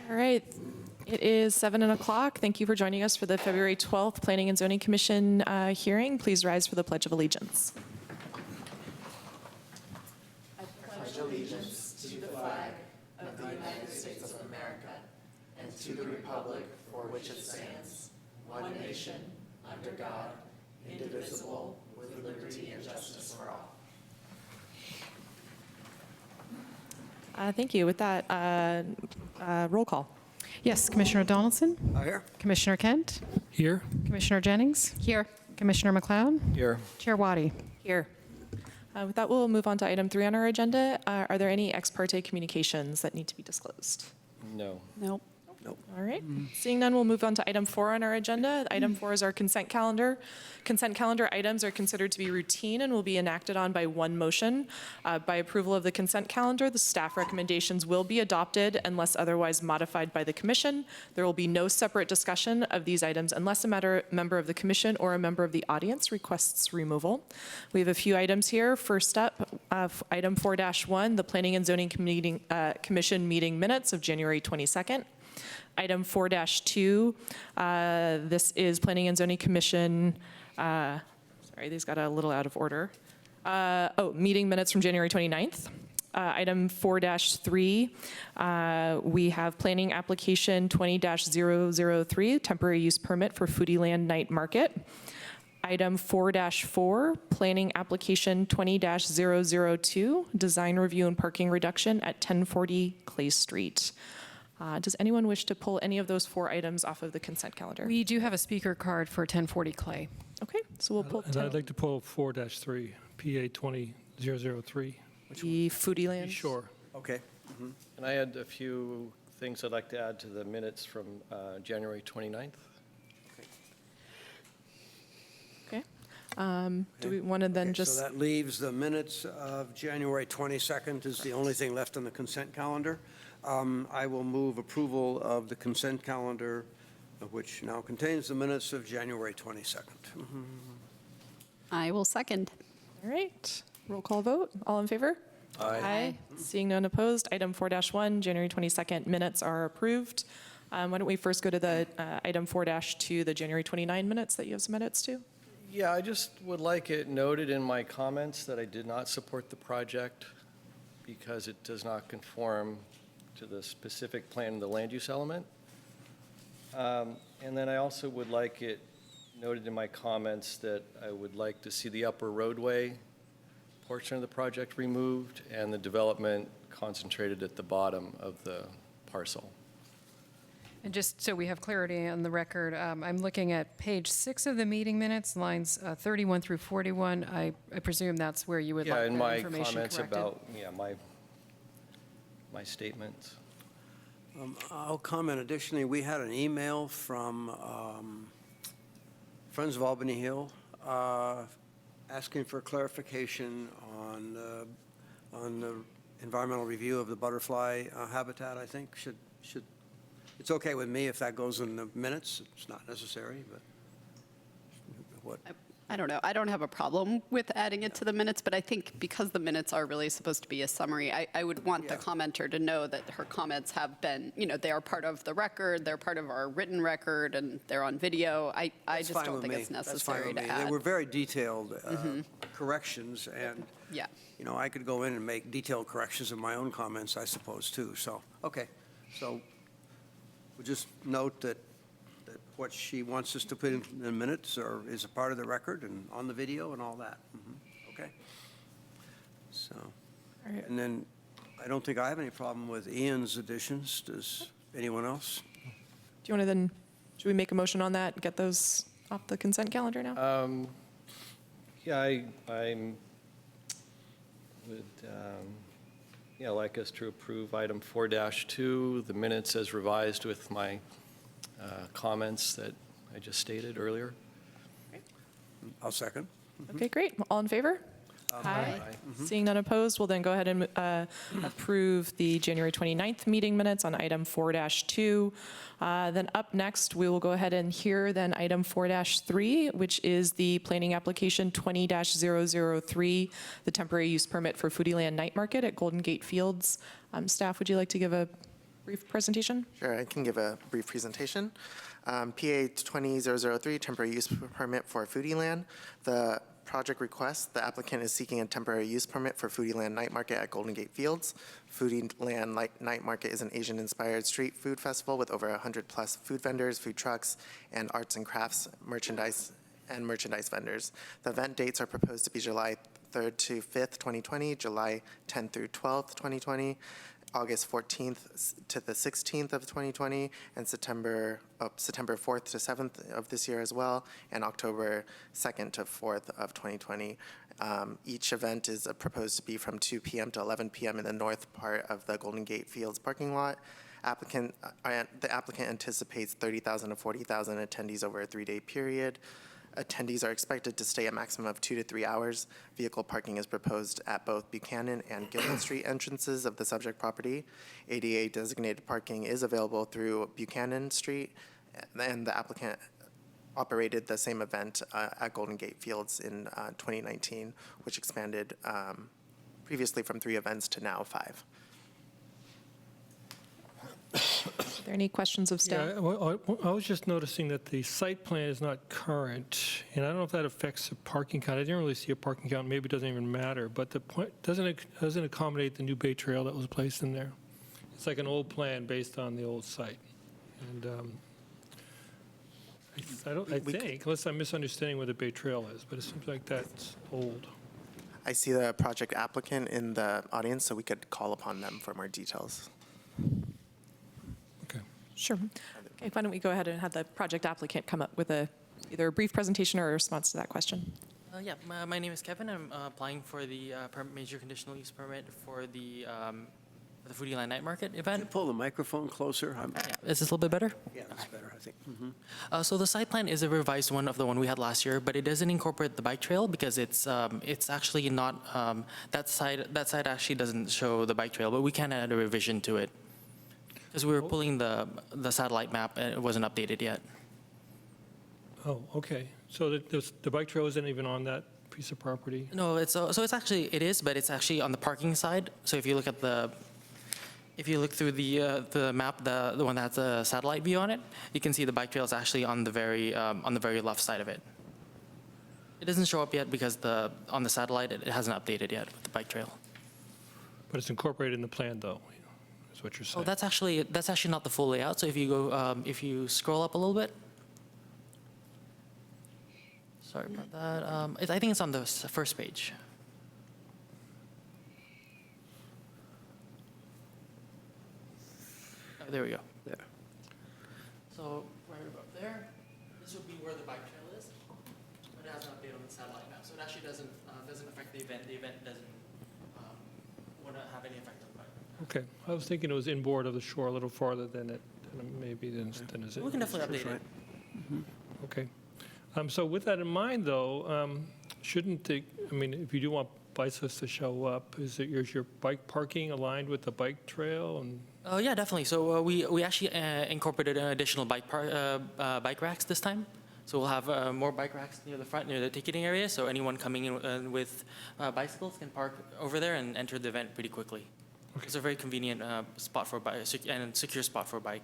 All right. It is 7 o'clock. Thank you for joining us for the February 12th Planning and Zoning Commission hearing. Please rise for the Pledge of Allegiance. I pledge allegiance to the flag of the United States of America and to the republic for which it stands, one nation, under God, indivisible, with liberty and justice for all. Thank you. With that, roll call. Yes, Commissioner Donaldson? Here. Commissioner Kent? Here. Commissioner Jennings? Here. Commissioner McLeod? Here. Chair Waddy? Here. With that, we'll move on to item 3 on our agenda. Are there any ex parte communications that need to be disclosed? No. Nope. All right. Seeing none, we'll move on to item 4 on our agenda. Item 4 is our consent calendar. Consent calendar items are considered to be routine and will be enacted on by one motion. By approval of the consent calendar, the staff recommendations will be adopted unless otherwise modified by the commission. There will be no separate discussion of these items unless a member of the commission or a member of the audience requests removal. We have a few items here. First up, item 4-1, the Planning and Zoning Commission meeting minutes of January 22nd. Item 4-2, this is Planning and Zoning Commission, sorry, these got a little out of order. Meeting minutes from January 29th. Item 4-3, we have Planning Application 20-003, Temporary Use Permit for Foodie Land Night Market. Item 4-4, Planning Application 20-002, Design Review and Parking Reduction at 1040 Clay Street. Does anyone wish to pull any of those 4 items off of the consent calendar? We do have a speaker card for 1040 Clay. Okay, so we'll pull And I'd like to pull 4-3, PA 20-003. the Foodie Land. Sure. Okay. And I had a few things I'd like to add to the minutes from January 29th. Okay. Do we want to then just? So that leaves the minutes of January 22nd is the only thing left on the consent calendar. I will move approval of the consent calendar, which now contains the minutes of January 22nd. I will second. All right. Roll call vote. All in favor? Aye. Seeing none opposed, item 4-1, January 22nd minutes are approved. Why don't we first go to the item 4-2, the January 29 minutes that you have some edits to? Yeah, I just would like it noted in my comments that I did not support the project because it does not conform to the specific plan in the land use element. And then I also would like it noted in my comments that I would like to see the upper roadway portion of the project removed and the development concentrated at the bottom of the parcel. And just so we have clarity on the record, I'm looking at page 6 of the meeting minutes, lines 31 through 41. I presume that's where you would Yeah, like in the my information comments corrected. about, my statements. I'll comment additionally, we had an email from Friends of Albany Hill asking for clarification on the environmental review of the butterfly habitat, I think. It's okay with me if that goes in the minutes. It's not necessary, but what? I don't know. I don't have a problem with adding it to the minutes, but I think because the minutes are really supposed to be a summary, I would want the Yeah. commenter to know that her comments have been, they are part of the record, they're part of our written record, and they're on video. I That's just fine don't with think me. it's That's fine necessary with to me. add. They were very detailed corrections, and Yeah. I could go in and make detailed corrections in my own comments, I suppose, too. So, okay. So we'll just note that what she wants us to put in the minutes is a part of the record and on the video and all that. Okay. So, All right. and then I don't think I have any problem with Ian's additions. Does anyone else? Do you want to then, should we make a motion on that and get those off the consent calendar now? Yeah, I would like us to approve item 4-2, the minutes as revised with my comments that I just stated earlier. I'll second. Okay, great. All in favor? Aye. Seeing none opposed, we'll then go ahead and approve the January 29th meeting minutes on item 4-2. Then up next, we will go ahead and hear then item 4-3, which is the planning application 20-003, the temporary use permit for Foodie Land Night Market at Golden Gate Fields. Staff, would you like to give a brief presentation? Sure, I can give a brief presentation. PA 20003, temporary use permit for Foodie Land. The project request, the applicant is seeking a temporary use permit for Foodie Land Night Market at Golden Gate Fields. Foodie Land Night Market is an Asian-inspired street food festival with over 100+ food vendors, food trucks, and arts and crafts merchandise vendors. The event dates are proposed to be July 3rd to 5th, 2020, July 10th through 12th, 2020, August 14th to the 16th of 2020, and September 4th to 7th of this year as well, and October 2nd to 4th of 2020. Each event is proposed to be from 2 p.m. to 11 p.m. in the north part of the Golden Gate Fields parking lot. The applicant anticipates 30,000 to 40,000 attendees over a 3-day period. Attendees are expected to stay a maximum of 2 to 3 hours. Vehicle parking is proposed at both Buchanan and Gilman Street entrances of the subject property. ADA designated parking is available through Buchanan Street, and the applicant operated the same event at Golden Gate Fields in 2019, which expanded previously from 3 events to now 5. Are there any questions of staff? Yeah, well, I was just noticing that the site plan is not current, and I don't know if that affects the parking count. I didn't really see a parking count. Maybe it doesn't even matter, but the point doesn't accommodate the new Bay Trail that was placed in there. It's like an old plan based on the old site, and I think, unless I'm misunderstanding where the Bay Trail is, but it seems like that's old. I see the project applicant in the audience, so we could call upon them for more details. Okay. Sure. Okay, why don't we go ahead and have the project applicant come up with either a brief presentation or a response to that question? My name is Kevin. I'm applying for the major conditional use permit for the Foodie Land Night Market Can you event. pull the microphone closer? Is this a little bit better? Yeah, that's better, I think. So the site plan is a revised one of the one we had last year, but it doesn't incorporate the bike trail because it's actually not, that side actually doesn't show the bike trail, but we can add a revision to it. Because we were pulling the satellite map and it wasn't updated yet. Oh, okay. So the bike trail isn't even on that piece of property? No, it is, but it's actually on the parking side. So if you look through the map, the one that has a satellite view on it, you can see the bike trail is actually on the very left side of it. It doesn't show up yet because on the satellite it hasn't updated yet with the bike trail. But it's incorporated in the plan, though, is what you're saying? Oh, that's actually not the full layout. So if you scroll up a little bit. Sorry about that. I think it's on the first page. Oh, there we go. There. So right about there, this would be where the bike trail is, but it has an update on the satellite map. So it actually doesn't affect the event. The event doesn't want to have any effect on the bike. Okay. I was thinking it was inboard of the shore a little farther than it maybe than is it? We can definitely update it. Okay. So with that in mind, though, if you do want bicyclists to show up, is your bike parking aligned with the bike trail? And Yeah, definitely. So we actually incorporated an additional bike racks this time. So we'll have more bike racks near the front, near the ticketing area. So anyone coming in with bicycles can park over there and enter the event pretty quickly. Okay. It's a very convenient spot for a bike and secure spot for a bike.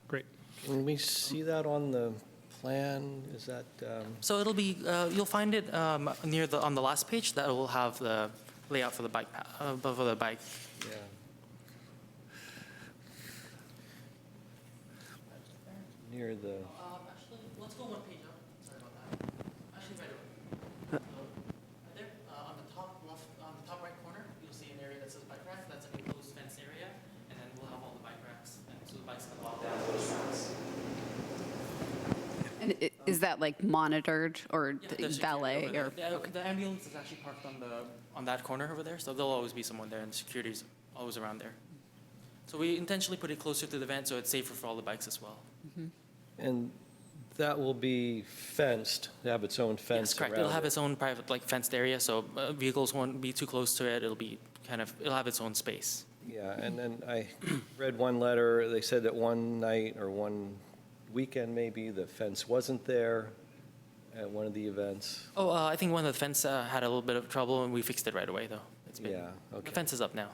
great. Can we see that on the plan? Is that, So it'll be, you'll find it on the last page that will have the layout for the bike, for the bike. yeah. Near the, Actually, let's go one page up. Sorry about that. Actually, right over. Right there, on the top left, on the top right corner, you'll see an area that says bike rack. That's an enclosed fenced area, and then we'll have all the bike racks, and so the bikes can walk down those tracks. And is that like monitored or Yeah, there's valet security over or? there. The ambulance is actually parked on that corner over there, so there'll always be someone there, and security's always around there. So we intentionally put it closer to the event, so it's safer for all the bikes as well. and that will be fenced, have its own fence Yes, correct. around It'll have it. its own private, fenced area, so vehicles won't be too close to it. It'll have its own space. Yeah, and then I read one letter, they said that one night or one weekend maybe, the fence wasn't there at one of the events. Oh, I think one of the fence had a little bit of trouble, and we fixed it right away, though. Yeah, The okay. fence is up now.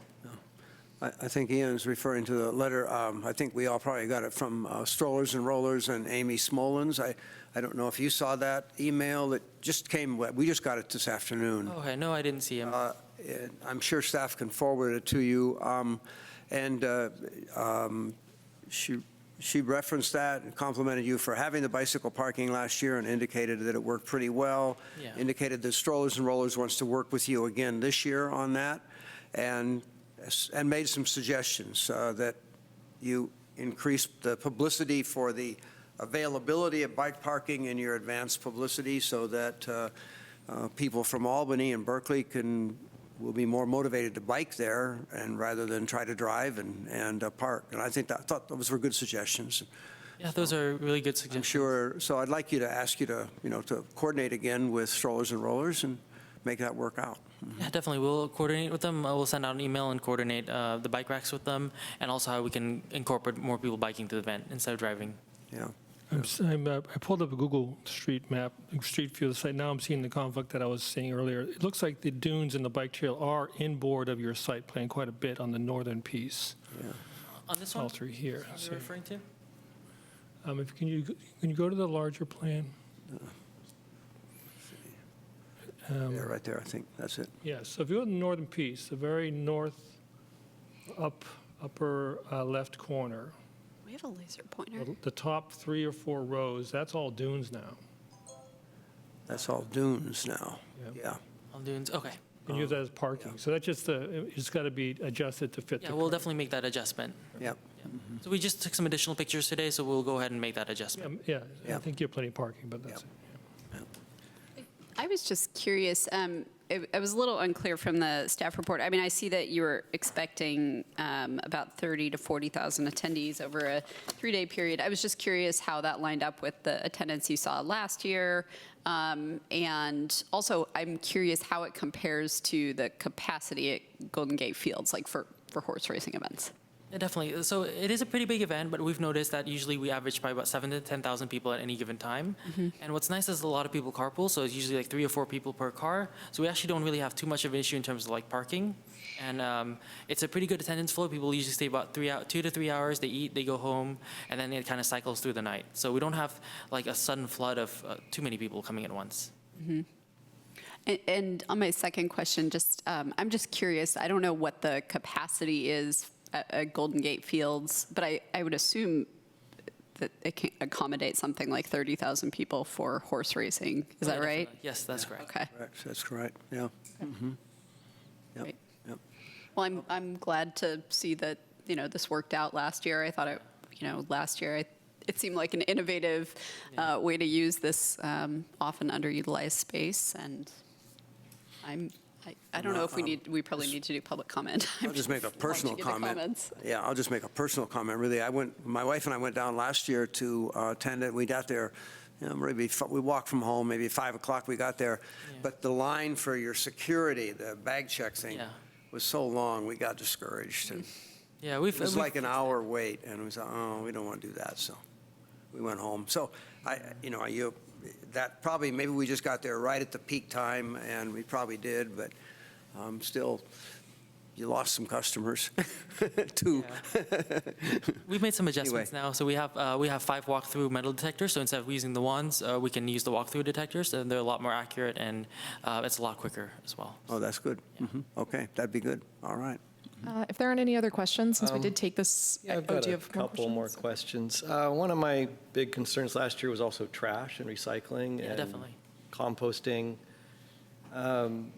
I think Ian's referring to the letter. I think we all probably got it from Strollers and Rollers and Amy Smolens. I don't know if you saw that email that just came, we just got it this afternoon. Okay, no, I didn't see him. I'm sure staff can forward it to you. She referenced that and complimented you for having the bicycle parking last year and indicated that it worked pretty well. Yeah. Indicated that Strollers and Rollers wants to work with you again this year on that, and made some suggestions that you increase the publicity for the availability of bike parking in your advanced publicity so that people from Albany and Berkeley will be more motivated to bike there and rather than try to drive and park. And I thought those were good suggestions. Yeah, those are really good I'm suggestions. sure, so I'd like to ask you to, to coordinate again with Strollers and Rollers and make that work out. Yeah, definitely. We'll coordinate with them. We'll send out an email and coordinate the bike racks with them, and also how we can incorporate more people biking to the event instead of driving. Yeah. I pulled up a Google Street Map, Street View of the site. Now I'm seeing the conflict that I was seeing earlier. It looks like the dunes and the bike trail are inboard of your site plan quite a bit on the northern piece. Yeah. On this one, All through here. are So, you referring to? can you go to the larger plan? Yeah, right there, I think, that's it. Yeah, so if you go to the northern piece, the very north upper left corner, We have a laser pointer. the top 3 or 4 rows, that's all dunes now. That's all dunes now. Yeah. Yeah. On dunes. Okay. And use that as parking. So that's just, it's got to be adjusted to fit the. Yeah, we'll definitely make that adjustment. Yep. So we just took some additional pictures today, so we'll go ahead and make that adjustment. Yeah, I Yeah. think you have plenty of parking, but that's it. I was just curious, it was a little unclear from the staff report. I mean, I see that you were expecting about 30 to 40,000 attendees over a 3-day period. I was just curious how that lined up with the attendance you saw last year. And also, I'm curious how it compares to the capacity at Golden Gate Fields, like for horse racing events. Yeah, definitely. So it is a pretty big event, but we've noticed that usually we average probably about 7,000 to 10,000 people at any given time. And what's nice is a lot of people carpool, so it's usually like 3 or 4 people per car. So we actually don't really have too much of an issue in terms of like parking. And it's a pretty good attendance flow. People usually stay about 2 to 3 hours. They eat, they go home, and then it kind of cycles through the night. So we don't have like a sudden flood of too many people coming at once. And on my second question, I'm just curious, I don't know what the capacity is at Golden Gate Fields, but I would assume that it can accommodate something like 30,000 people for horse racing. Is that right? Yes, that's correct. Okay. Correct, that's correct, yeah. Yep, Great. yep. Well, I'm glad to see that, this worked out last year. I thought last year it seemed like an innovative way to use this often underutilized space, and I don't know if we probably need to do public comment. I'll just make a personal comment. Yeah, I'll just make a personal comment, really. My wife and I went down last year to attend it. We got there, maybe we walked from home, maybe 5 o'clock we got there. Yeah. But the line for your security, the bag check thing, Yeah. was so long, we got discouraged. And Yeah, it was like an hour wait, and we thought, oh, we don't want to do that, so we went home. So, that probably, maybe we just got there right at the peak time, and we probably did, but still, you lost some customers, too. We've made some adjustments now. So we have 5 walk-through metal detectors. So instead of using the wands, we can use the walk-through detectors, and they're a lot more accurate, and it's a lot quicker as well. Oh, that's good. Okay, that'd be good. All right. If there aren't any other questions, since we did take this. Yeah, I've oh, got do you a have more couple more questions. One of my big concerns last year was also trash and recycling Yeah, and definitely. composting.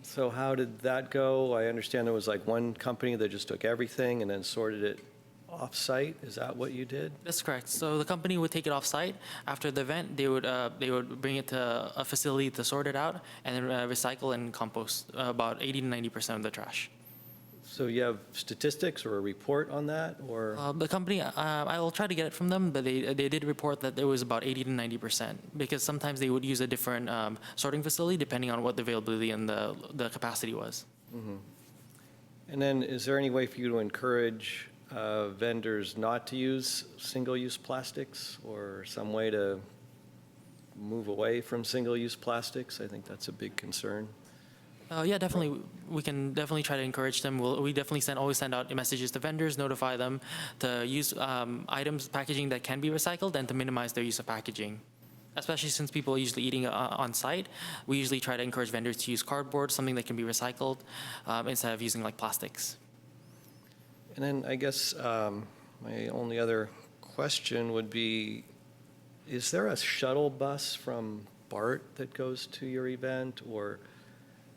So how did that go? I understand there was like one company that just took everything and then sorted it off-site. Is that what you did? That's correct. So the company would take it off-site. After the event, they would bring it to a facility to sort it out and then recycle and compost about 80 to 90% of the trash. So you have statistics or a report on that, or? The company, I will try to get it from them, but they did report that there was about 80 to 90%, because sometimes they would use a different sorting facility depending on what the availability and the capacity was. And then is there any way for you to encourage vendors not to use single-use plastics, or some way to move away from single-use plastics? I think that's a big concern. Yeah, definitely. We can definitely try to encourage them. We definitely always send out messages to vendors, notify them to use items, packaging that can be recycled and to minimize their use of packaging. Especially since people are usually eating on site, we usually try to encourage vendors to use cardboard, something that can be recycled, instead of using like plastics. And then I guess my only other question would be, is there a shuttle bus from BART that goes to your event? Or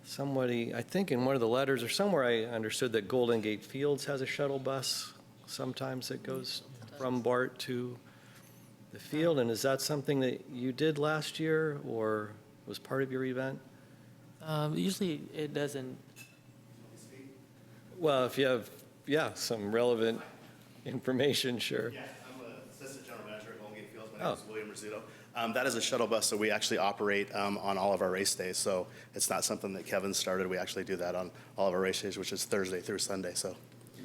somebody, I think in one of the letters or somewhere I understood that Golden Gate Fields has a shuttle bus sometimes that goes from BART to the field. And is that something that you did last year or was part of your event? Usually it doesn't. Well, if you have, some relevant information, sure. Yeah, I'm the Assistant General Manager at Golden Gate Fields. My Oh. name is William Rizzuto. That is a shuttle bus that we actually operate on all of our race days. So it's not something that Kevin started. We actually do that on all of our race days, which is Thursday through Sunday. So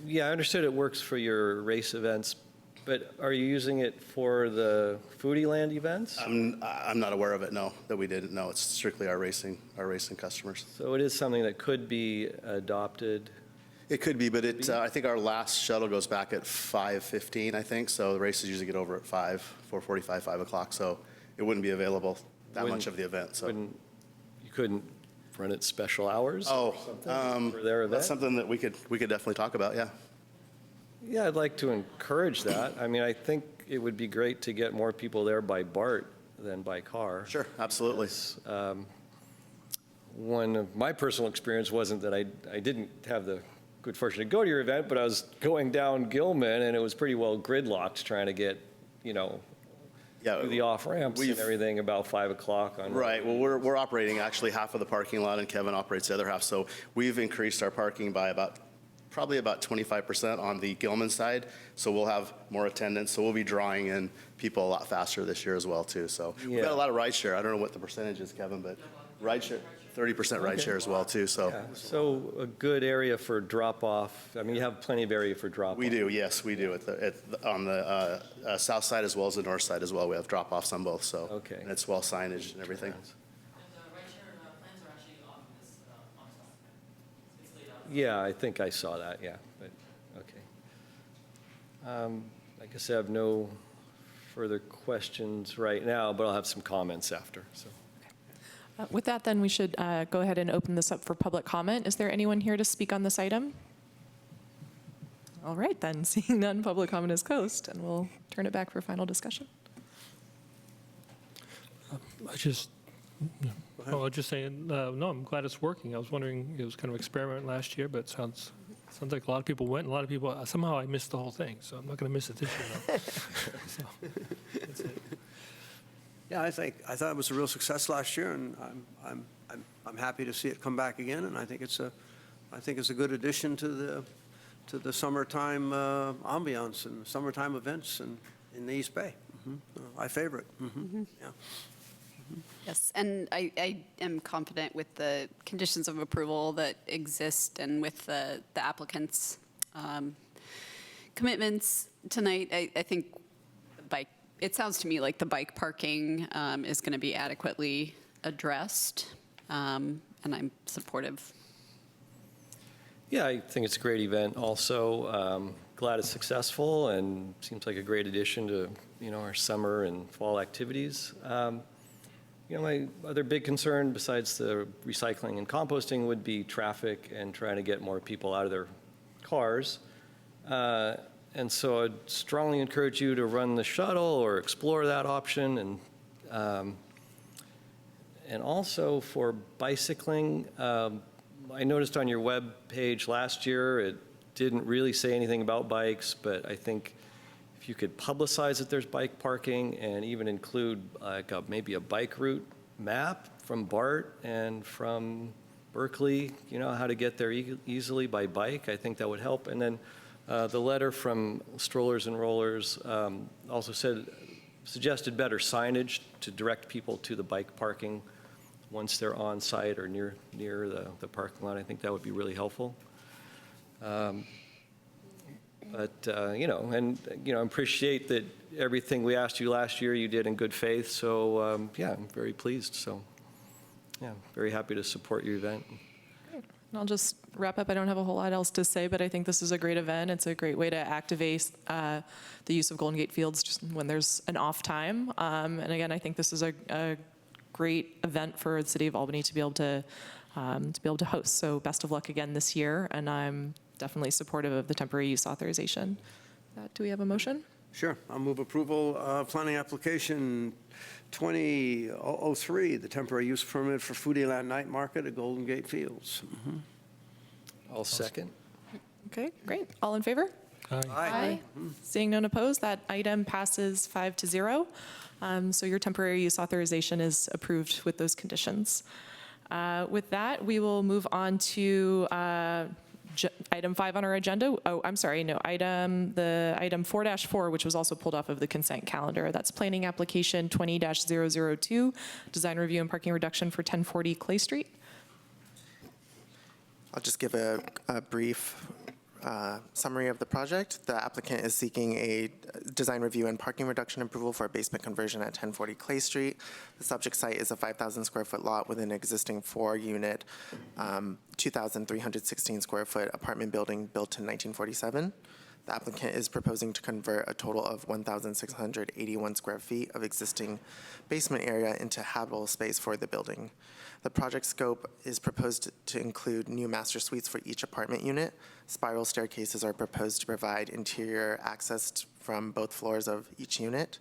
Yeah, I understood it works for your race events, but are you using it for the Foodie Land events? I'm not aware of it, no, that we didn't. No, it's strictly our racing customers. So it is something that could be adopted. It could be, but I think our last shuttle goes back at 5:15, I think. So the races usually get over at 4:45, 5 o'clock. So it wouldn't be available that much of the event. So. You couldn't run it special hours Oh, or something for their event? that's something that we could definitely talk about, yeah. Yeah, I'd like to encourage that. I mean, I think it would be great to get more people there by BART than by car. Sure, absolutely. One of my personal experience wasn't that I didn't have the good fortune to go to your event, but I was going down Gilman, and it was pretty well gridlocked trying to get, Yeah, through the off-ramps and we've- everything about 5 o'clock on. Right, well, we're operating actually half of the parking lot, and Kevin operates the other half. So we've increased our parking by probably about 25% on the Gilman side. So we'll have more attendance, so we'll be drawing in people a lot faster this year as well, too. So we've got Yeah. a lot of rideshare. I don't know what the percentage is, Kevin, but rideshare, 30% rideshare as well, too, so. Yeah, so a good area for drop-off. I mean, you have plenty of area for drop-off. We do, yes, we do, on the south side as well as the north side as well. We have drop-offs on both, so. Okay. And it's well signaged and everything. Yeah, I think I saw that, yeah, but, okay. I guess I have no further questions right now, but I'll have some comments after, so. With that, then, we should go ahead and open this up for public comment. Is there anyone here to speak on this item? All right, then, seeing none, public comment is closed, and we'll turn it back for final discussion. I just saying, no, I'm glad it's working. I was wondering, it was kind of experiment last year, but it sounds like a lot of people went, and a lot of people, somehow I missed the whole thing, so I'm not going to miss it this year, though. So, that's it. Yeah, I thought it was a real success last year, and I'm happy to see it come back again, and I think it's a good addition to the summertime ambiance and summertime events in the East Bay. I favor it. Yeah. Yes, and I am confident with the conditions of approval that exist and with the applicant's commitments tonight. I think it sounds to me like the bike parking is going to be adequately addressed, and I'm supportive. Yeah, I think it's a great event also. Glad it's successful and seems like a great addition to, our summer and fall activities. My other big concern besides the recycling and composting would be traffic and trying to get more people out of their cars. And so I'd strongly encourage you to run the shuttle or explore that option. And also for bicycling, I noticed on your web page last year, it didn't really say anything about bikes, but I think if you could publicize that there's bike parking and even include maybe a bike route map from BART and from Berkeley, how to get there easily by bike, I think that would help. And then the letter from Strollers and Rollers also suggested better signage to direct people to the bike parking once they're on site or near the parking lot. I think that would be really helpful. I appreciate that everything we asked you last year, you did in good faith. So, I'm very pleased. So, very happy to support your event. I'll just wrap up. I don't have a whole lot else to say, but I think this is a great event. It's a great way to activate the use of Golden Gate Fields just when there's an off time. And again, I think this is a great event for the city of Albany to be able to host. So best of luck again this year, and I'm definitely supportive of the temporary use authorization. Do we have a motion? Sure. I'll move approval of planning application 2003, the temporary use permit for Foodie Land Night Market at Golden Gate Fields. I'll second. Okay, great. All in favor? Aye. Seeing none opposed, that item passes 5-0. So your temporary use authorization is approved with those conditions. With that, we will move on to item 5 on our agenda. Oh, I'm sorry, no, item 4-4, which was also pulled off of the consent calendar. That's planning application 20-002, design review and parking reduction for 1040 Clay Street. I'll just give a brief summary of the project. The applicant is seeking a design review and parking reduction approval for a basement conversion at 1040 Clay Street. The subject site is a 5,000 square foot lot with an existing 4-unit, 2,316 square foot apartment building built in 1947. The applicant is proposing to convert a total of 1,681 square feet of existing basement area into habitable space for the building. The project scope is proposed to include new master suites for each apartment unit. Spiral staircases are proposed to provide interior access from both floors of each unit.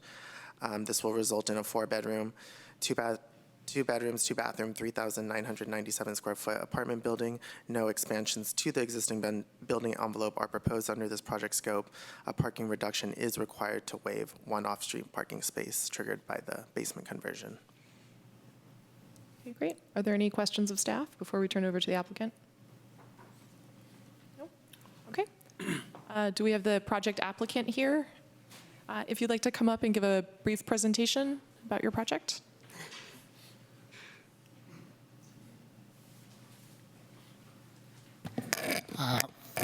This will result in a 4-bedroom, 2 bedrooms, 2 bathroom, 3,997 square foot apartment building. No expansions to the existing building envelope are proposed under this project scope. A parking reduction is required to waive 1 off-street parking space triggered by the basement conversion. Okay, great. Are there any questions of staff before we turn over to the applicant? No? Okay. Do we have the project applicant here? If you'd like to come up and give a brief presentation about your project.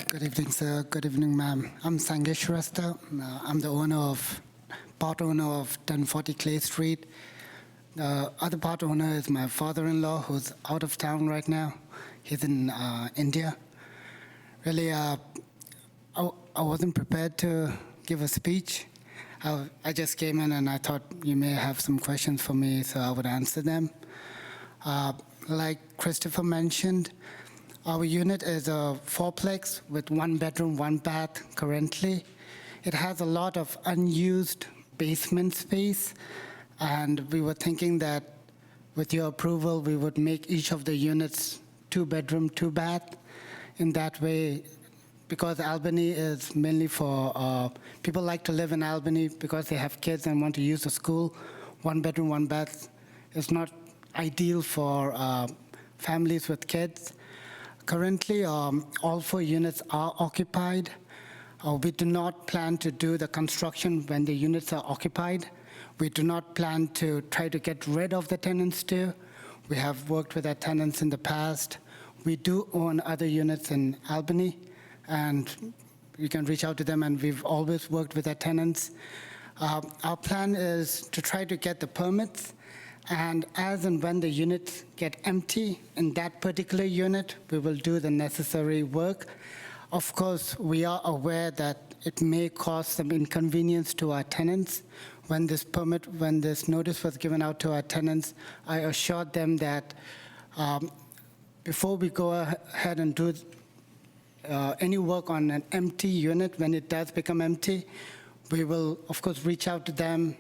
Good evening, sir. Good evening, ma'am. I'm Sangesh Rasta. I'm the part owner of 1040 Clay Street. The other part owner is my father-in-law, who's out of town right now. He's in India. Really, I wasn't prepared to give a speech. I just came in and I thought you may have some questions for me, so I would answer them. Like Christopher mentioned, our unit is a 4-plex with 1 bedroom, 1 bath currently. It has a lot of unused basement space, and we were thinking that with your approval, we would make each of the units 2 bedroom, 2 bath. In that way, because Albany is mainly for people like to live in Albany because they have kids and want to use the school. 1 bedroom, 1 bath is not ideal for families with kids. Currently, all 4 units are occupied. We do not plan to do the construction when the units are occupied. We do not plan to try to get rid of the tenants too. We have worked with our tenants in the past. We do own other units in Albany, and you can reach out to them, and we've always worked with our tenants. Our plan is to try to get the permits, and as and when the units get empty in that particular unit, we will do the necessary work. Of course, we are aware that it may cause some inconvenience to our tenants. When this notice was given out to our tenants, I assured them that before we go ahead and do any work on an empty unit, when it does become empty, we will, of course, reach out to them,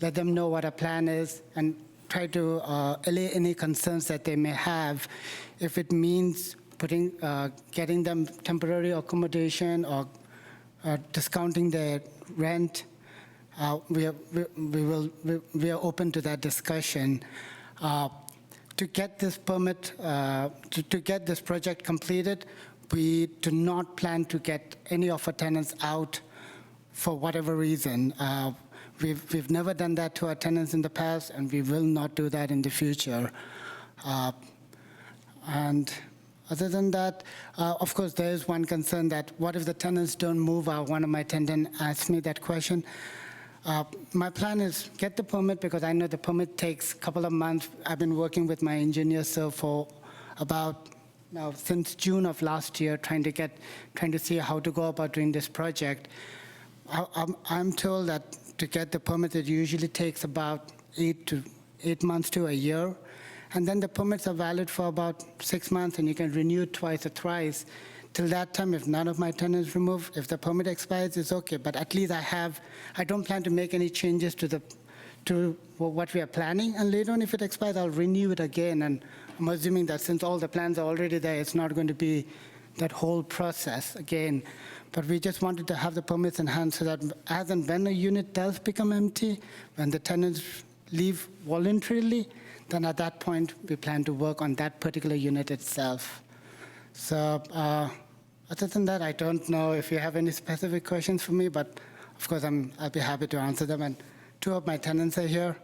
let them know what our plan is, and try to allay any concerns that they may have. If it means getting them temporary accommodation or discounting their rent, we are open to that discussion. To get this permit, to get this project completed, we do not plan to get any of our tenants out for whatever reason. We've never done that to our tenants in the past, and we will not do that in the future. And other than that, of course, there is one concern that what if the tenants don't move out? One of my tenants asked me that question. My plan is get the permit because I know the permit takes a couple of months. I've been working with my engineer, so for about now since June of last year, trying to see how to go about doing this project. I'm told that to get the permit, it usually takes about 8 months to a year. And then the permits are valid for about 6 months, and you can renew it twice or thrice. Till that time, if none of my tenants remove, if the permit expires, it's okay. But at least I don't plan to make any changes to what we are planning. And later on, if it expires, I'll renew it again. And I'm assuming that since all the plans are already there, it's not going to be that whole process again. But we just wanted to have the permits in hand so that as and when a unit does become empty, when the tenants leave voluntarily, then at that point, we plan to work on that particular unit itself. So other than that, I don't know if you have any specific questions for me, but of course, I'll be happy to answer them. And 2 of my tenants are here.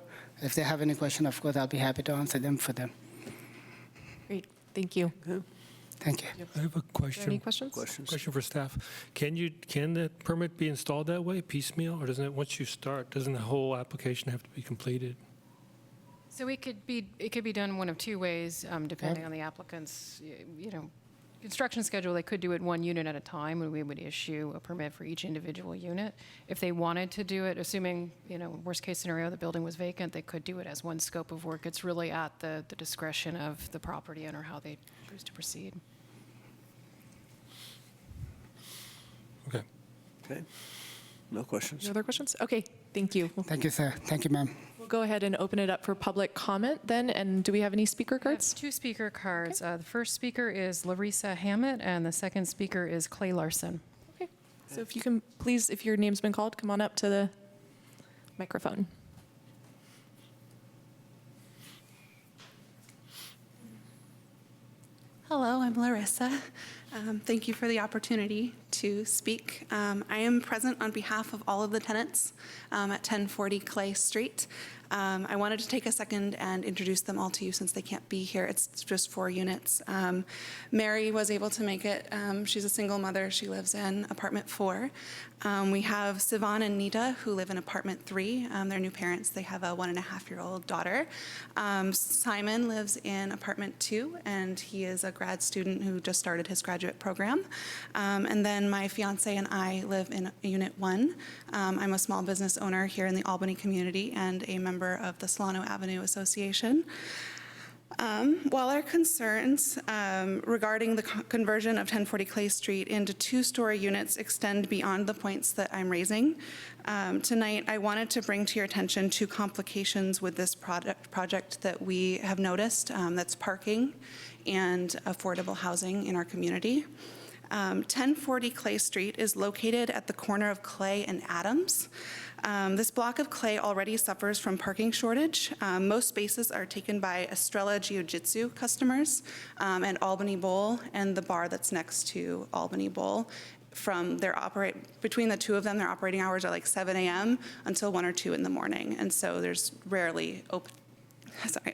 If they have any question, of course, I'll be happy to answer them for them. Great, thank you. Thank you. I have a Are there question. any questions? Question for staff. Can the permit be installed that way, piecemeal, or doesn't it, once you start, doesn't the whole application have to be completed? So it could be done one of two ways, depending on the applicant's, construction schedule. They could do it one unit at a time, and we would issue a permit for each individual unit. If they wanted to do it, assuming, worst case scenario, the building was vacant, they could do it as one scope of work. It's really at the discretion of the property owner how they choose to proceed. Okay. Okay. No questions. No other questions? Okay, thank you. Thank you, sir. Thank you, ma'am. We'll go ahead and open it up for public comment then. And do we have any speaker We have cards? 2 speaker cards. The first speaker is Larissa Hammett, and the second speaker is Clay Larson. Okay, so if you can, please, if your name's been called, come on up to the microphone. Hello, I'm Larissa. Thank you for the opportunity to speak. I am present on behalf of all of the tenants at 1040 Clay Street. I wanted to take a second and introduce them all to you since they can't be here. It's just 4 units. Mary was able to make it. She's a single mother. She lives in apartment 4. We have Sivan and Nita, who live in apartment 3. They're new parents. They have a 1.5-year-old daughter. Simon lives in apartment 2, and he is a grad student who just started his graduate program. And then my fiance and I live in unit 1. I'm a small business owner here in the Albany community and a member of the Solano Avenue Association. While our concerns regarding the conversion of 1040 Clay Street into 2-story units extend beyond the points that I'm raising, tonight I wanted to bring to your attention 2 complications with this project that we have noticed, that's parking and affordable housing in our community. 1040 Clay Street is located at the corner of Clay and Adams. This block of Clay already suffers from parking shortage. Most spaces are taken by Estrella Jiu-Jitsu customers and Albany Bowl and the bar that's next to Albany Bowl. Between the 2 of them, their operating hours are like 7 a.m. until 1 or 2 in the morning, and so there's rarely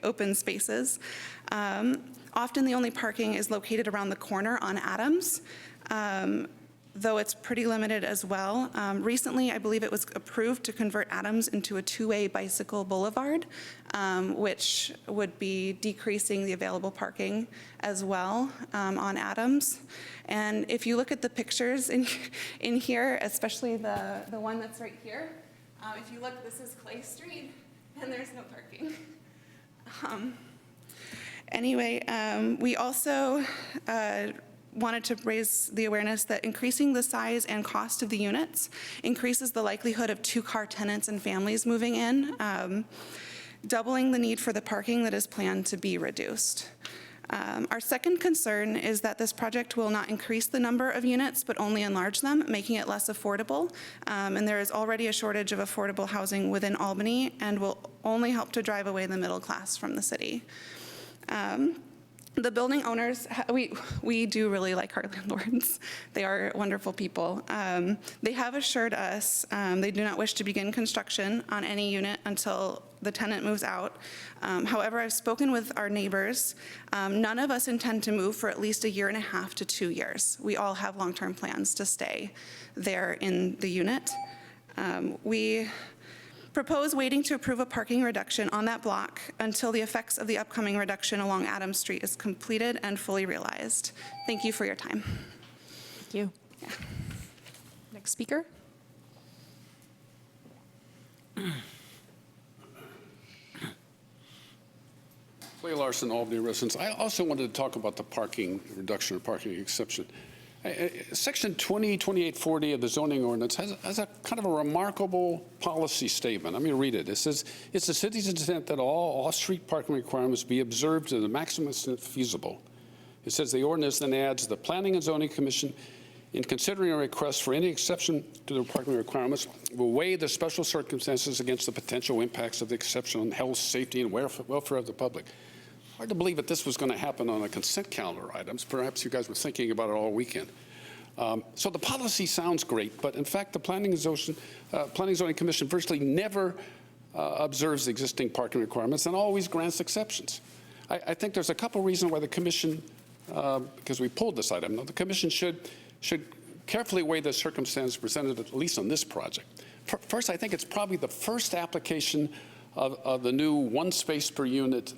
open spaces. Often the only parking is located around the corner on Adams, though it's pretty limited as well. Recently, I believe it was approved to convert Adams into a 2-way bicycle boulevard, which would be decreasing the available parking as well on Adams. And if you look at the pictures in here, especially the one that's right here, if you look, this is Clay Street, and there's no parking. Anyway, we also wanted to raise the awareness that increasing the size and cost of the units increases the likelihood of 2-car tenants and families moving in, doubling the need for the parking that is planned to be reduced. Our second concern is that this project will not increase the number of units, but only enlarge them, making it less affordable. And there is already a shortage of affordable housing within Albany and will only help to drive away the middle class from the city. The building owners, we do really like our landlords. They are wonderful people. They have assured us they do not wish to begin construction on any unit until the tenant moves out. However, I've spoken with our neighbors. None of us intend to move for at least 1.5 years to 2 years. We all have long-term plans to stay there in the unit. We Propose waiting to approve a parking reduction on that block until the effects of the upcoming reduction along Adams Street is completed and fully realized. Thank you for your time. Thank you. Next speaker. Clay Larson, Albany residents. I also wanted to talk about the parking reduction or parking exception. Section 202840 of the zoning ordinance has a kind of a remarkable policy statement. I'm going to read it. It says, it's the city's intent that all off-street parking requirements be observed to the maximum extent feasible. It says the ordinance then adds the Planning and Zoning Commission, in considering a request for any exception to the parking requirements, will weigh the special circumstances against the potential impacts of the exception on health, safety, and welfare of the public. Hard to believe that this was going to happen on a consent calendar items. Perhaps you guys were thinking about it all weekend. So the policy sounds great, but in fact, the Planning and Zoning Commission virtually never observes existing parking requirements and always grants exceptions. I think there's a couple reasons why the Commission, because we pulled this item, the Commission should carefully weigh the circumstances presented, at least on this project. First, I think it's probably the first application of the new one space per unit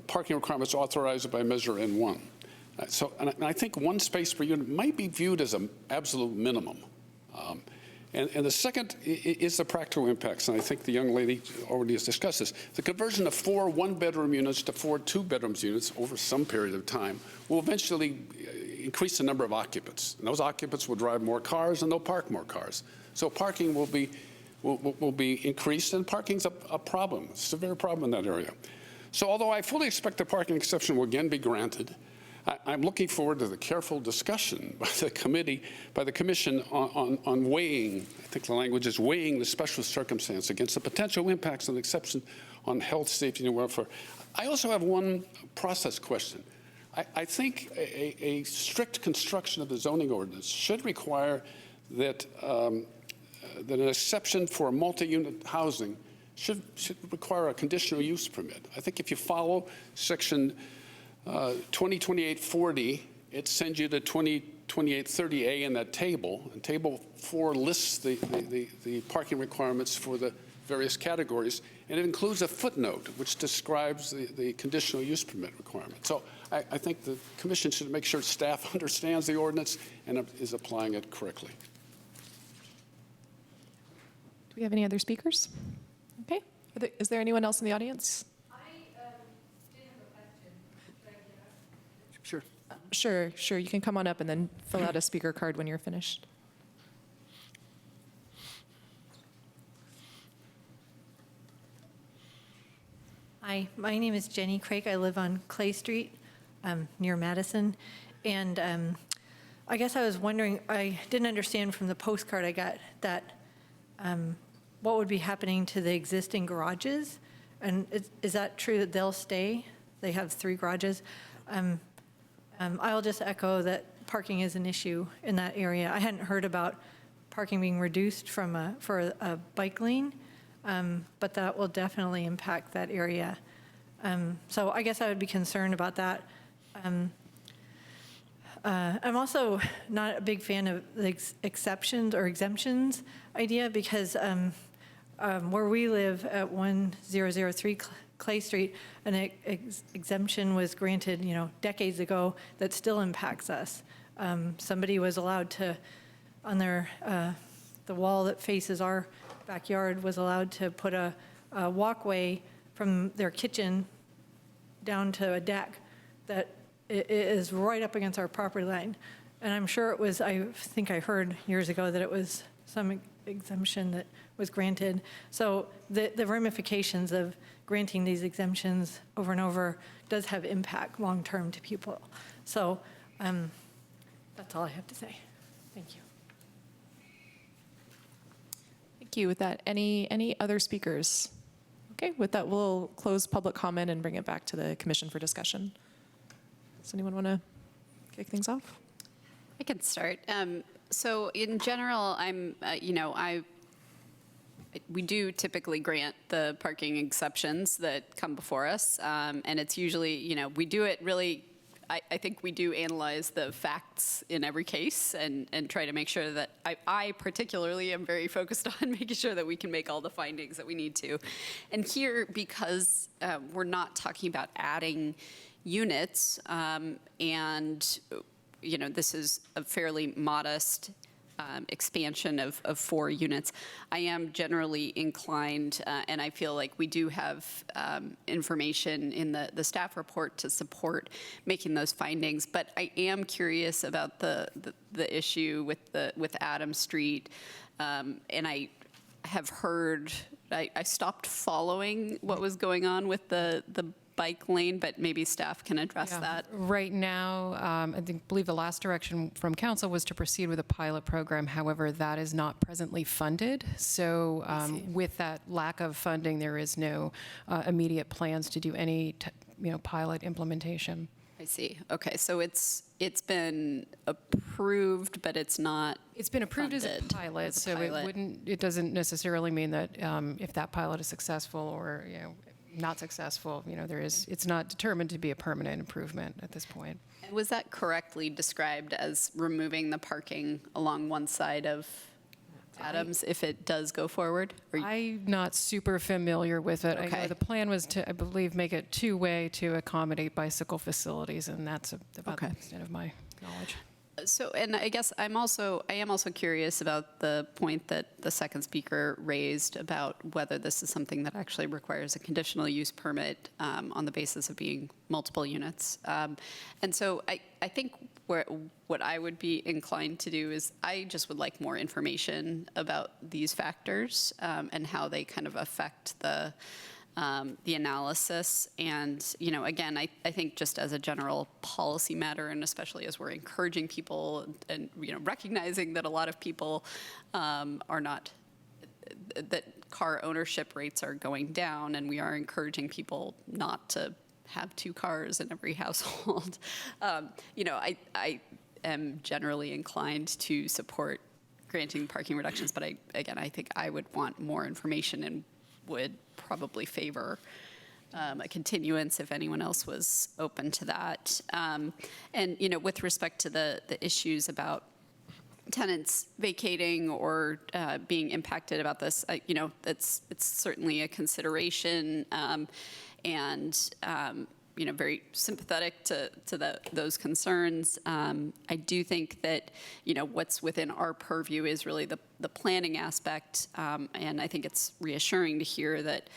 parking requirements authorized by Measure N1. And I think one space per unit might be viewed as an absolute minimum. And the second is the practical impacts, and I think the young lady already has discussed this. The conversion of 4 one-bedroom units to 4 two-bedroom units over some period of time will eventually increase the number of occupants. And those occupants will drive more cars and they'll park more cars. So parking will be increased, and parking's a problem, a severe problem in that area. So although I fully expect the parking exception will again be granted, I'm looking forward to the careful discussion by the committee, by the Commission on weighing, I think the language is weighing the special circumstance against the potential impacts of the exception on health, safety, and welfare. I also have one process question. I think a strict construction of the zoning ordinance should require that, that an exception for multi-unit housing should require a conditional use permit. I think if you follow Section 202840, it sends you to 202830A in that table, and Table 4 lists the parking requirements for the various categories, and it includes a footnote which describes the conditional use permit requirement. So I think the Commission should make sure staff understands the ordinance and is applying it correctly. Do we have any other speakers? Okay. Is there anyone else in the audience? Sure. Sure. You can come on up and then fill out a speaker card when you're finished. Hi, my name is Jenny Craig. I live on Clay Street near Madison. And I guess I was wondering, I didn't understand from the postcard I got that what would be happening to the existing garages? And is that true that they'll stay? They have 3 garages. I'll just echo that parking is an issue in that area. I hadn't heard about parking being reduced for a bike lane, but that will definitely impact that area. So I guess I would be concerned about that. I'm also not a big fan of the exceptions or exemptions idea, because where we live at 1003 Clay Street, an exemption was granted, decades ago that still impacts us. Somebody was allowed to, on the wall that faces our backyard, was allowed to put a walkway from their kitchen down to a deck that is right up against our property line. And I'm sure it was, I think I heard years ago that it was some exemption that was granted. So the ramifications of granting these exemptions over and over does have impact long-term to people. So that's all I have to say. Thank you. Thank you. With that, any other speakers? Okay, with that, we'll close public comment and bring it back to the Commission for discussion. Does anyone want to kick things off? I can start. So in general, we do typically grant the parking exceptions that come before us, and it's usually, we do it really I think we do analyze the facts in every case and try to make sure that I particularly am very focused on making sure that we can make all the findings that we need to. And here, because we're not talking about adding units, and this is a fairly modest expansion of 4 units, I am generally inclined, and I feel like we do have information in the staff report to support making those findings. But I am curious about the issue with Adams Street, and I have heard, I stopped following what was going on with the bike lane, but maybe staff can address Yeah. that. Right now, I believe the last direction from council was to proceed with a pilot program. However, that is not presently funded. So with that lack of funding, there is no immediate plans to do any pilot implementation. I see. Okay, so it's been approved, but it's not. It's been approved as a funded pilot, as a so pilot. it doesn't necessarily mean that if that pilot is successful or not successful, it's not determined to be a permanent improvement at this point. Was that correctly described as removing the parking along one side of Adams if it does go forward? I'm not super familiar with it. I Okay. know the plan was to, I believe, make it two-way to accommodate bicycle facilities, and that's about the Okay. extent of my knowledge. So, and I guess I am also curious about the point that the second speaker raised about whether this is something that actually requires a conditional use permit on the basis of being multiple units. And so I think what I would be inclined to do is I just would like more information about these factors and how they kind of affect the analysis. And, again, I think just as a general policy matter, and especially as we're encouraging people and, recognizing that a lot of people are not, that car ownership rates are going down, and we are encouraging people not to have 2 cars in every household. I am generally inclined to support granting parking reductions, but I think I would want more information and would probably favor a continuance if anyone else was open to that. And, with respect to the issues about tenants vacating or being impacted about this, it's certainly a consideration, and very sympathetic to those concerns. I do think that, what's within our purview is really the planning aspect, and I think it's reassuring to hear that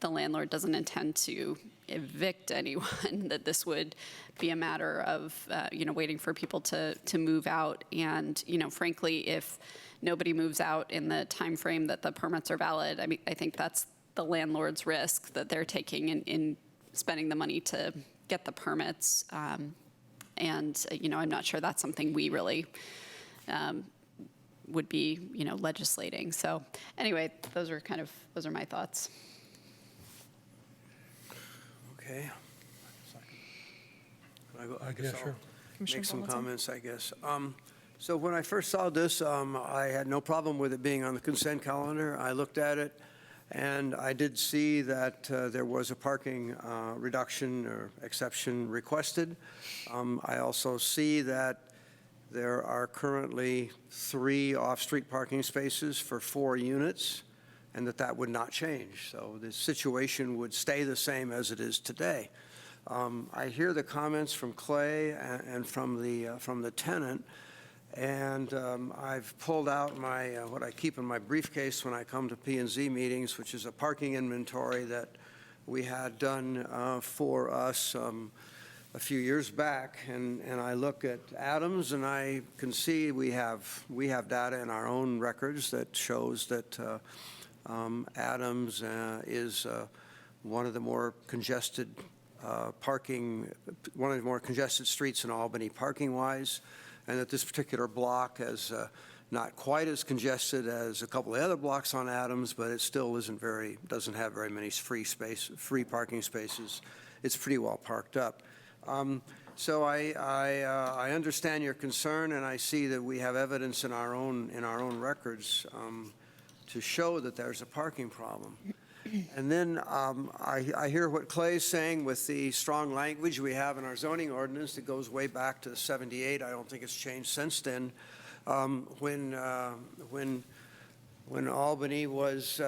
the landlord doesn't intend to evict anyone, that this would be a matter of, waiting for people to move out. And, frankly, if nobody moves out in the time frame that the permits are valid, I think that's the landlord's risk that they're taking in spending the money to get the permits. And, I'm not sure that's something we really would be, legislating. So anyway, those are my thoughts. Okay. I Yeah, guess I'll sure. Commissioner make some Donaldson? comments, I guess. So when I first saw this, I had no problem with it being on the consent calendar. I looked at it, and I did see that there was a parking reduction or exception requested. I also see that there are currently 3 off-street parking spaces for 4 units, and that would not change. So the situation would stay the same as it is today. I hear the comments from Clay and from the tenant, and I've pulled out my what I keep in my briefcase when I come to P&Z meetings, which is a parking inventory that we had done for us a few years back. And I look at Adams, and I can see we have data in our own records that shows that Adams is one of the more congested one of the more congested streets in Albany parking-wise, and that this particular block is not quite as congested as a couple of other blocks on Adams, but it still doesn't have very many free parking spaces. It's pretty well parked up. So I understand your concern, and I see that we have evidence in our own records to show that there's a parking problem. And then I hear what Clay's saying with the strong language we have in our zoning ordinance that goes way back to '78. I don't think it's changed since then. When Albany was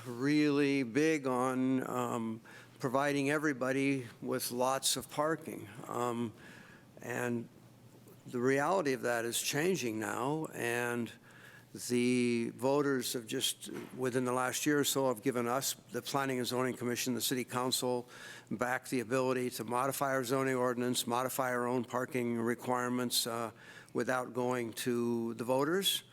really big on providing everybody with lots of parking. And the reality of that is changing now, and the voters have just, within the last year or so, have given us, the Planning and Zoning Commission, the City Council, back the ability to modify our zoning ordinance, modify our own parking requirements without going to the voters.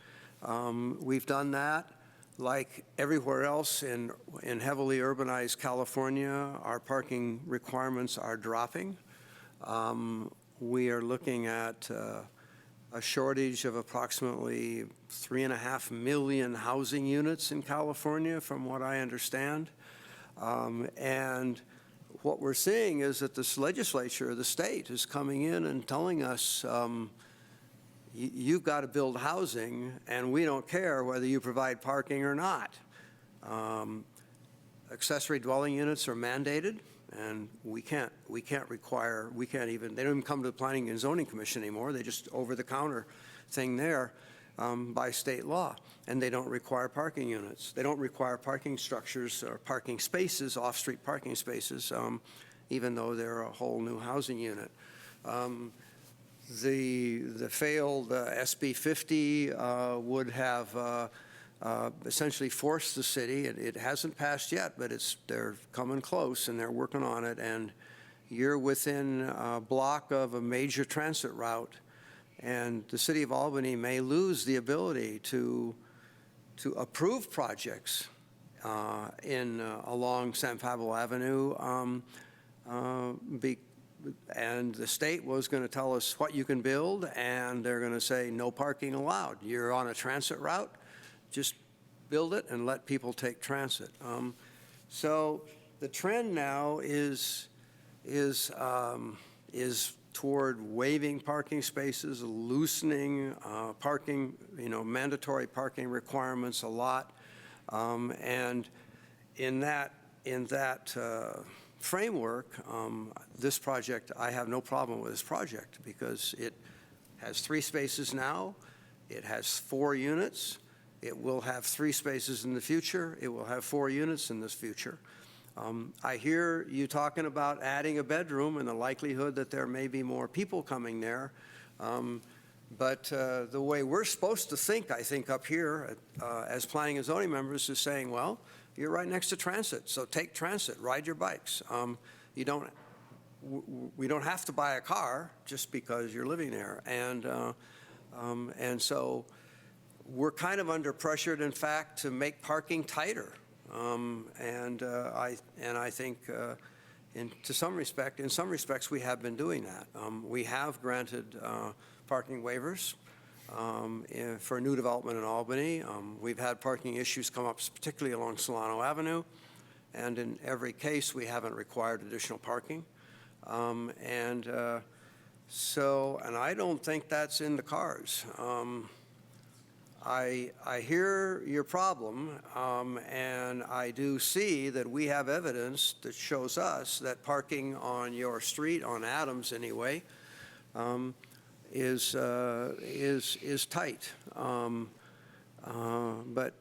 We've done that. Like everywhere else in heavily urbanized California, our parking requirements are dropping. We are looking at a shortage of approximately 3.5 million housing units in California, from what I understand. And what we're seeing is that this legislature, the state, is coming in and telling us, you've got to build housing, and we don't care whether you provide parking or not. Accessory dwelling units are mandated, and they don't even come to the Planning and Zoning Commission anymore. They just over-the-counter thing there by state law, and they don't require parking units. They don't require parking structures or parking spaces, off-street parking spaces, even though they're a whole new housing unit. The failed SB 50 would have essentially forced the city. It hasn't passed yet, but they're coming close, and they're working on it. And you're within a block of a major transit route, and the city of Albany may lose the ability to approve projects along San Pablo Avenue. And the state was going to tell us what you can build, and they're going to say no parking allowed. You're on a transit route, just build it and let people take transit. So the trend now is toward waiving parking spaces, loosening parking, mandatory parking requirements a lot, and in that framework, this project, I have no problem with this project because it has 3 spaces now. It has 4 units. It will have 3 spaces in the future. It will have 4 units in this future. I hear you talking about adding a bedroom and the likelihood that there may be more people coming there. But the way we're supposed to think, I think, up here as planning and zoning members is saying, well, you're right next to transit, so take transit, ride your bikes. We don't have to buy a car just because you're living there. And so we're kind of under pressured, in fact, to make parking tighter. I think in some respects, we have been doing that. We have granted parking waivers for new development in Albany. We've had parking issues come up, particularly along Solano Avenue, and in every case, we haven't required additional parking. And I don't think that's in the cards. I hear your problem, and I do see that we have evidence that shows us that parking on your street, on Adams anyway, is tight. But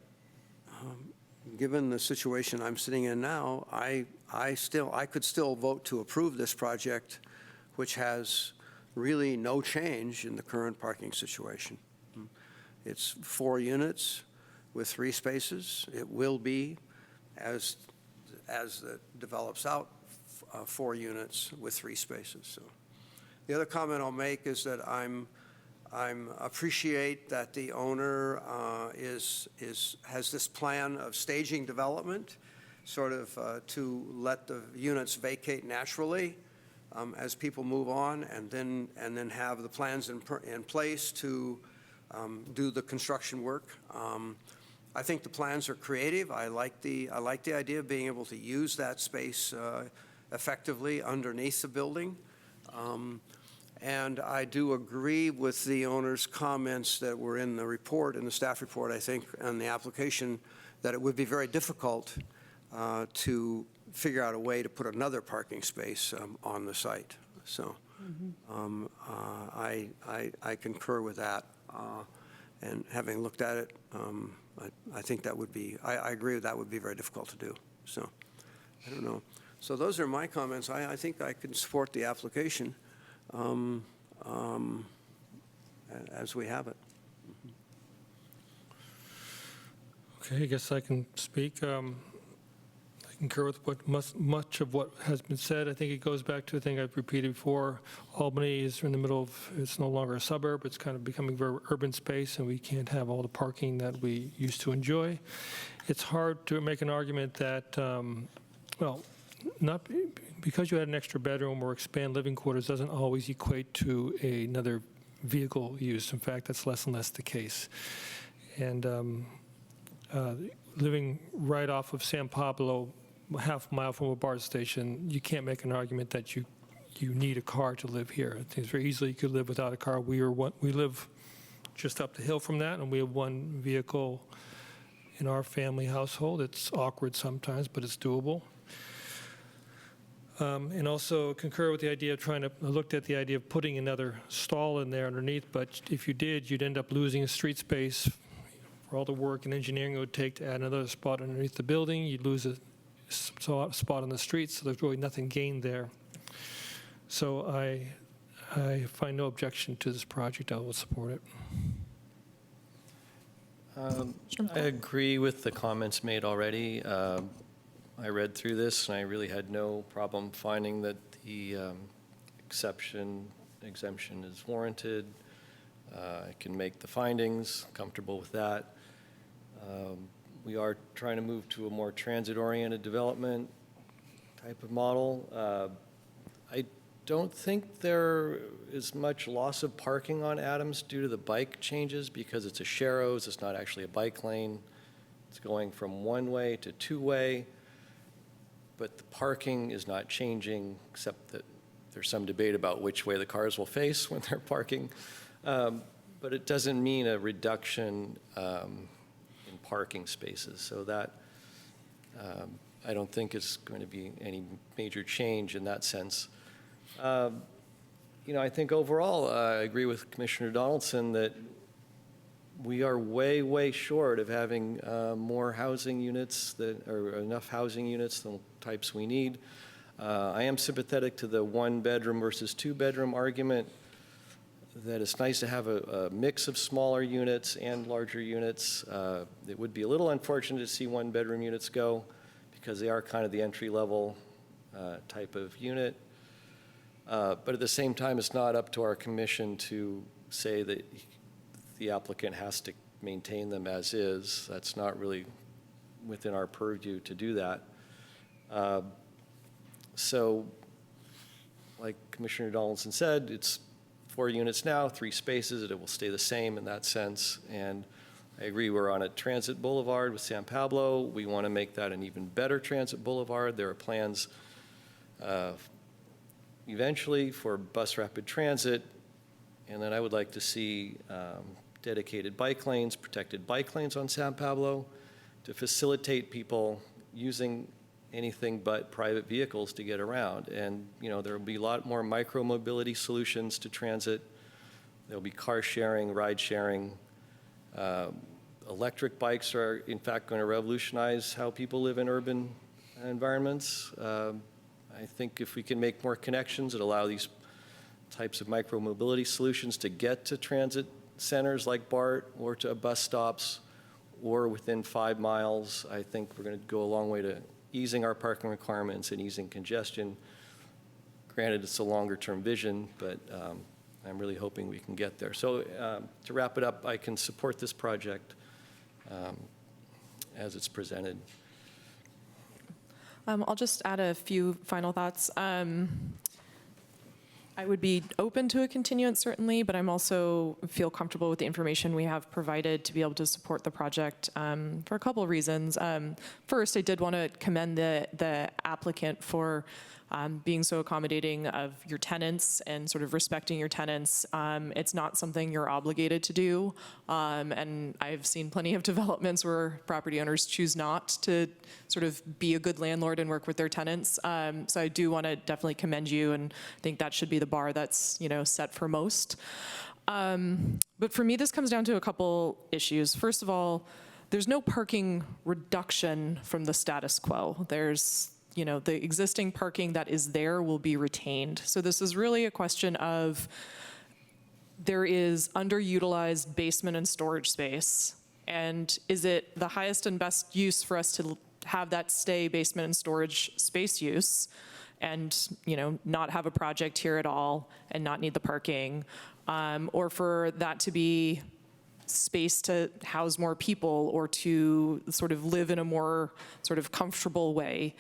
given the situation I'm sitting in now, I could still vote to approve this project, which has really no change in the current parking situation. It's 4 units with 3 spaces. It will be, as it develops out, 4 units with 3 spaces. So the other comment I'll make is that I'm appreciate that the owner has this plan of staging development, sort of to let the units vacate naturally as people move on, and then have the plans in place to do the construction work. I think the plans are creative. I like the idea of being able to use that space effectively underneath the building. And I do agree with the owner's comments that were in the report, in the staff report, I think, and the application, that it would be very difficult to figure out a way to put another parking space on the site. So I concur with that. And having looked at it, I think that would be, I agree that would be very difficult to do. So I don't know. So those are my comments. I think I can support the application as we have it. Okay, I guess I can speak. I concur with what much of what has been said. I think it goes back to a thing I've repeated before. Albany is in the middle of, it's no longer a suburb, it's kind of becoming very urban space, and we can't have all the parking that we used to enjoy. It's hard to make an argument that, well, not because you had an extra bedroom or expand living quarters doesn't always equate to another vehicle use. In fact, that's less and less the case. And living right off of San Pablo, half a mile from a BART station, you can't make an argument that you need a car to live here. I think it's very easily you could live without a car. We live just up the hill from that, and we have one vehicle in our family household. It's awkward sometimes, but it's doable. And also concur with the idea of I looked at the idea of putting another stall in there underneath, but if you did, you'd end up losing a street space for all the work and engineering it would take to add another spot underneath the building. You'd lose a spot on the street, so there's really nothing gained there. So I find no objection to this project. I will support it. I agree with the comments made already. I read through this, and I really had no problem finding that the exemption is warranted. I can make the findings, comfortable with that. We are trying to move to a more transit-oriented development type of model. I don't think there is much loss of parking on Adams due to the bike changes because it's a Sharrows. It's not actually a bike lane. It's going from one-way to two-way. But the parking is not changing, except that there's some debate about which way the cars will face when they're parking. But it doesn't mean a reduction in parking spaces. So that, I don't think is going to be any major change in that sense. I think overall, I agree with Commissioner Donaldson that we are way, way short of having more housing units or enough housing units than types we need. I am sympathetic to the one-bedroom versus two-bedroom argument, that it's nice to have a mix of smaller units and larger units. It would be a little unfortunate to see one-bedroom units go because they are kind of the entry-level type of unit. But at the same time, it's not up to our commission to say that the applicant has to maintain them as is. That's not really within our purview to do that. So, like Commissioner Donaldson said, it's 4 units now, 3 spaces. It will stay the same in that sense. And I agree, we're on a transit boulevard with San Pablo. We want to make that an even better transit boulevard. There are plans eventually for bus rapid transit. And then I would like to see dedicated bike lanes, protected bike lanes on San Pablo to facilitate people using anything but private vehicles to get around. And, there will be a lot more micro-mobility solutions to transit. There will be car sharing, ride sharing. Electric bikes are, in fact, going to revolutionize how people live in urban environments. I think if we can make more connections that allow these types of micro-mobility solutions to get to transit centers like BART or to bus stops or within 5 miles, I think we're going to go a long way to easing our parking requirements and easing congestion. Granted, it's a longer-term vision, but I'm really hoping we can get there. So to wrap it up, I can support this project as it's presented. I'll just add a few final thoughts. I would be open to a continuance, certainly, but I'm also feel comfortable with the information we have provided to be able to support the project for a couple of reasons. First, I did want to commend the applicant for being so accommodating of your tenants and sort of respecting your tenants. It's not something you're obligated to do, and I've seen plenty of developments where property owners choose not to sort of be a good landlord and work with their tenants. So I do want to definitely commend you, and I think that should be the bar that's set for most. But for me, this comes down to a couple issues. First of all, there's no parking reduction from the status quo. There's the existing parking that is there will be retained. So this is really a question of there is underutilized basement and storage space. And is it the highest and best use for us to have that stay basement and storage space use and, not have a project here at all and not need the parking? Or for that to be space to house more people or to sort of live in a more sort of comfortable way.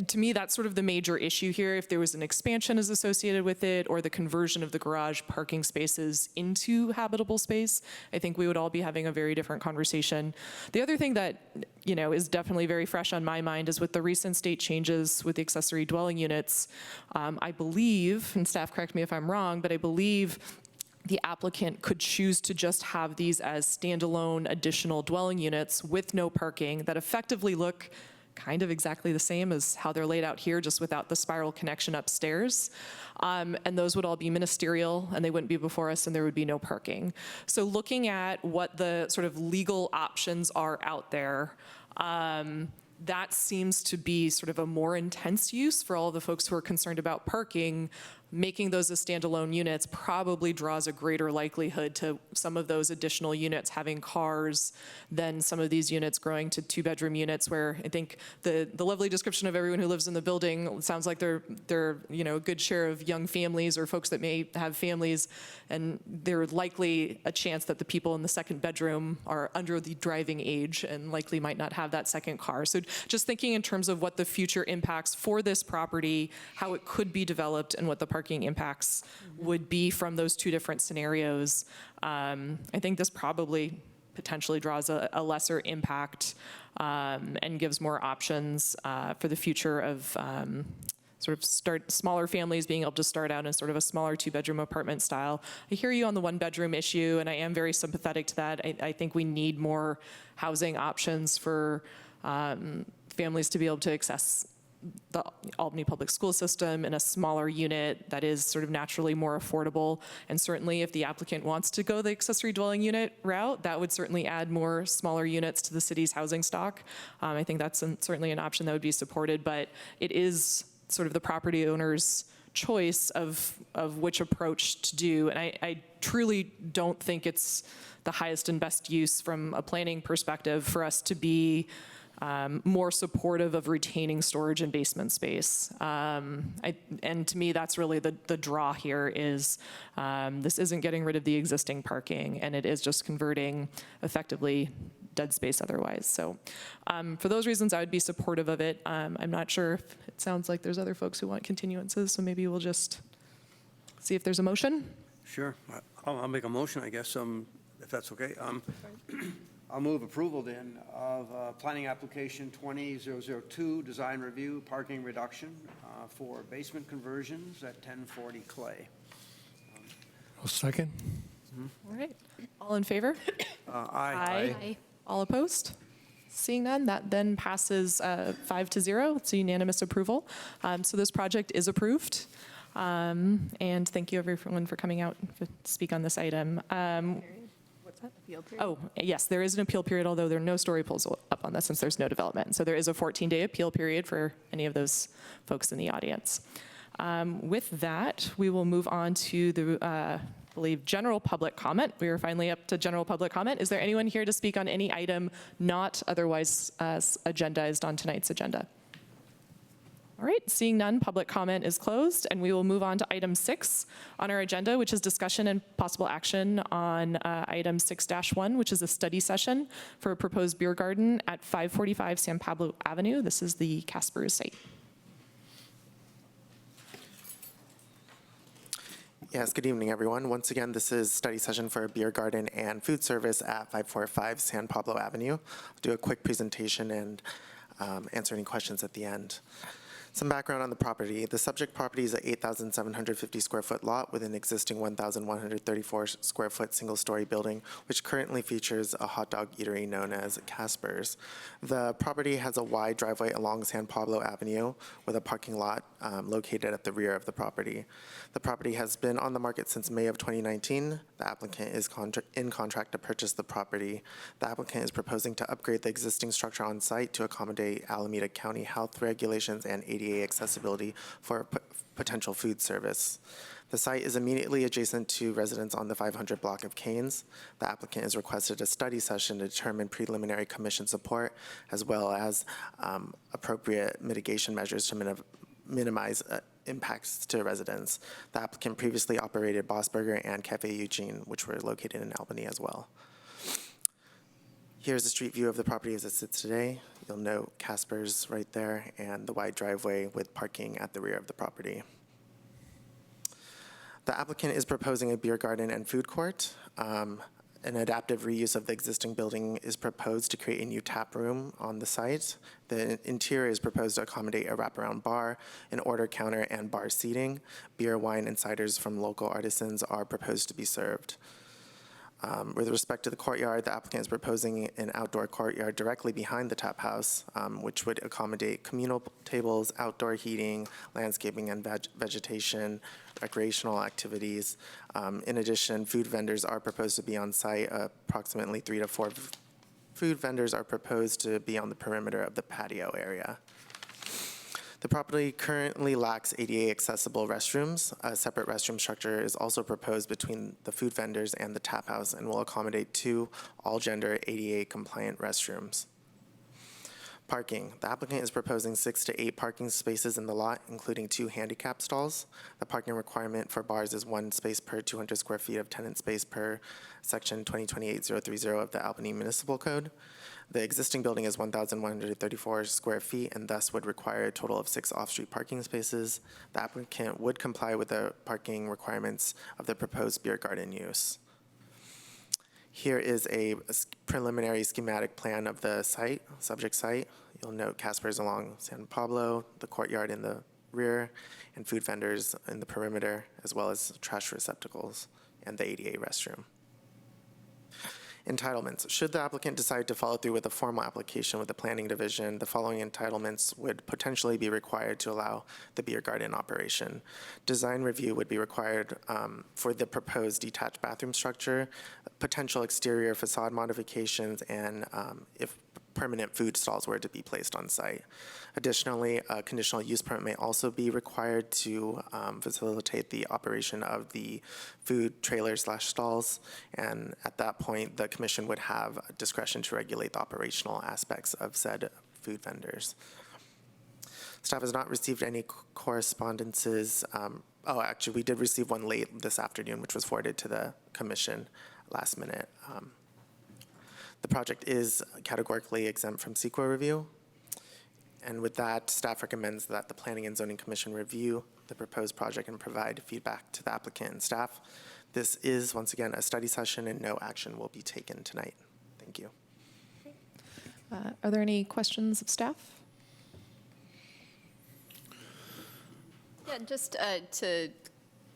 To me, that's sort of the major issue here. If there was an expansion as associated with it or the conversion of the garage parking spaces into habitable space, I think we would all be having a very different conversation. The other thing that, is definitely very fresh on my mind is with the recent state changes with the accessory dwelling units, I believe, and staff correct me if I'm wrong, but I believe the applicant could choose to just have these as standalone additional dwelling units with no parking that effectively look kind of exactly the same as how they're laid out here, just without the spiral connection upstairs. And those would all be ministerial, and they wouldn't be before us, and there would be no parking. So looking at what the sort of legal options are out there, that seems to be sort of a more intense use for all the folks who are concerned about parking. Making those as standalone units probably draws a greater likelihood to some of those additional units having cars than some of these units growing to 2-bedroom units, where I think the lovely description of everyone who lives in the building sounds like they're a good share of young families or folks that may have families, and there's likely a chance that the people in the second bedroom are under the driving age and likely might not have that second car. So just thinking in terms of what the future impacts for this property, how it could be developed, and what the parking impacts would be from those two different scenarios. I think this probably potentially draws a lesser impact and gives more options for the future of sort of smaller families being able to start out in sort of a smaller 2-bedroom apartment style. I hear you on the 1-bedroom issue, and I am very sympathetic to that. I think we need more housing options for families to be able to access the Albany Public School System in a smaller unit that is sort of naturally more affordable. And certainly if the applicant wants to go the accessory dwelling unit route, that would certainly add more smaller units to the city's housing stock. I think that's certainly an option that would be supported, but it is sort of the property owner's choice of which approach to do. And I truly don't think it's the highest and best use from a planning perspective for us to be more supportive of retaining storage and basement space. And to me, that's really the draw here is this isn't getting rid of the existing parking, and it is just converting effectively dead space otherwise. So for those reasons, I would be supportive of it. I'm not sure if it sounds like there's other folks who want continuances, so maybe we'll just see if there's a motion. Sure. I'll make a motion, I guess, if that's okay. I'll move approval then of planning application 20002, design review, parking reduction for basement conversions at 1040 Clay. I'll second. All right. All in favor? Aye. All opposed? Seeing none, that then passes 5-0. It's a unanimous approval. So this project is approved. And thank you everyone for coming out to speak on this item. Oh, yes, there is an appeal period, although there are no story polls up on this since there's no development. So there is a 14-day appeal period for any of those folks in the audience. With that, we will move on to the, I believe, general public comment. We are finally up to general public comment. Is there anyone here to speak on any item not otherwise agendized on tonight's agenda? All right, seeing none, public comment is closed, and we will move on to item 6 on our agenda, which is discussion and possible action on item 6-1, which is a study session for a proposed beer garden at 545 San Pablo Avenue. This is the Casper's site. Yes, good evening, everyone. Once again, this is study session for a beer garden and food service at 545 San Pablo Avenue. I'll do a quick presentation and answer any questions at the end. Some background on the property. The subject property is an 8,750 square foot lot with an existing 1,134 square foot single-story building, which currently features a hot dog eatery known as Casper's. The property has a wide driveway along San Pablo Avenue with a parking lot located at the rear of the property. The property has been on the market since May of 2019. The applicant is in contract to purchase the property. The applicant is proposing to upgrade the existing structure on site to accommodate Alameda County health regulations and ADA accessibility for potential food service. The site is immediately adjacent to residents on the 500 block of Canes. The applicant has requested a study session to determine preliminary commission support, as well as appropriate mitigation measures to minimize impacts to residents. The applicant previously operated Boss Burger and Cafe Eugene, which were located in Albany as well. Here's a street view of the property as it sits today. You'll note Casper's right there and the wide driveway with parking at the rear of the property. The applicant is proposing a beer garden and food court. An adaptive reuse of the existing building is proposed to create a new tap room on the site. The interior is proposed to accommodate a wraparound bar, an order counter, and bar seating. Beer, wine, and ciders from local artisans are proposed to be served. With respect to the courtyard, the applicant is proposing an outdoor courtyard directly behind the tap house, which would accommodate communal tables, outdoor heating, landscaping and vegetation, recreational activities. In addition, food vendors are proposed to be on site. Approximately 3 to 4 food vendors are proposed to be on the perimeter of the patio area. The property currently lacks ADA accessible restrooms. A separate restroom structure is also proposed between the food vendors and the tap house and will accommodate 2 all-gender ADA compliant restrooms. Parking. The applicant is proposing 6 to 8 parking spaces in the lot, including 2 handicap stalls. The parking requirement for bars is 1 space per 200 square feet of tenant space per section 2028-030 of the Albany Municipal Code. The existing building is 1,134 square feet and thus would require a total of 6 off-street parking spaces. The applicant would comply with the parking requirements of the proposed beer garden use. Here is a preliminary schematic plan of the site, subject site. You'll note Casper's along San Pablo, the courtyard in the rear, and food vendors in the perimeter, as well as trash receptacles and the ADA restroom. Entitlements. Should the applicant decide to follow through with a formal application with the planning division, the following entitlements would potentially be required to allow the beer garden operation. Design review would be required for the proposed detached bathroom structure, potential exterior facade modifications, and if permanent food stalls were to be placed on site. Additionally, a conditional use permit may also be required to facilitate the operation of the food trailer/stalls, and at that point, the commission would have discretion to regulate the operational aspects of said food vendors. Staff has not received any correspondences. Actually, we did receive one late this afternoon, which was forwarded to the commission last minute. The project is categorically exempt from CEQA review. And with that, staff recommends that the Planning and Zoning Commission review the proposed project and provide feedback to the applicant and staff. This is, once again, a study session and no action will be taken tonight. Thank you. Are there any questions of staff? Yeah, just to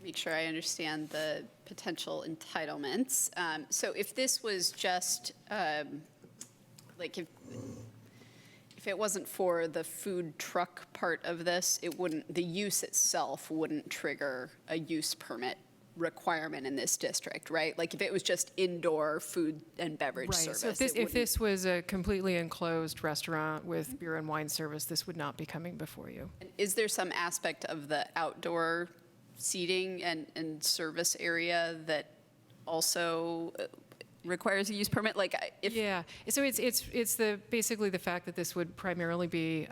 make sure I understand the potential entitlements. So if this was just, like if it wasn't for the food truck part of this, the use itself wouldn't trigger a use permit requirement in this district, right? Like if it was just indoor food and beverage service. So if this was a completely enclosed restaurant with beer and wine service, this would not be coming before you. And is there some aspect of the outdoor seating and service area that also requires a use permit? Like if Yeah, so it's basically the fact that this would primarily be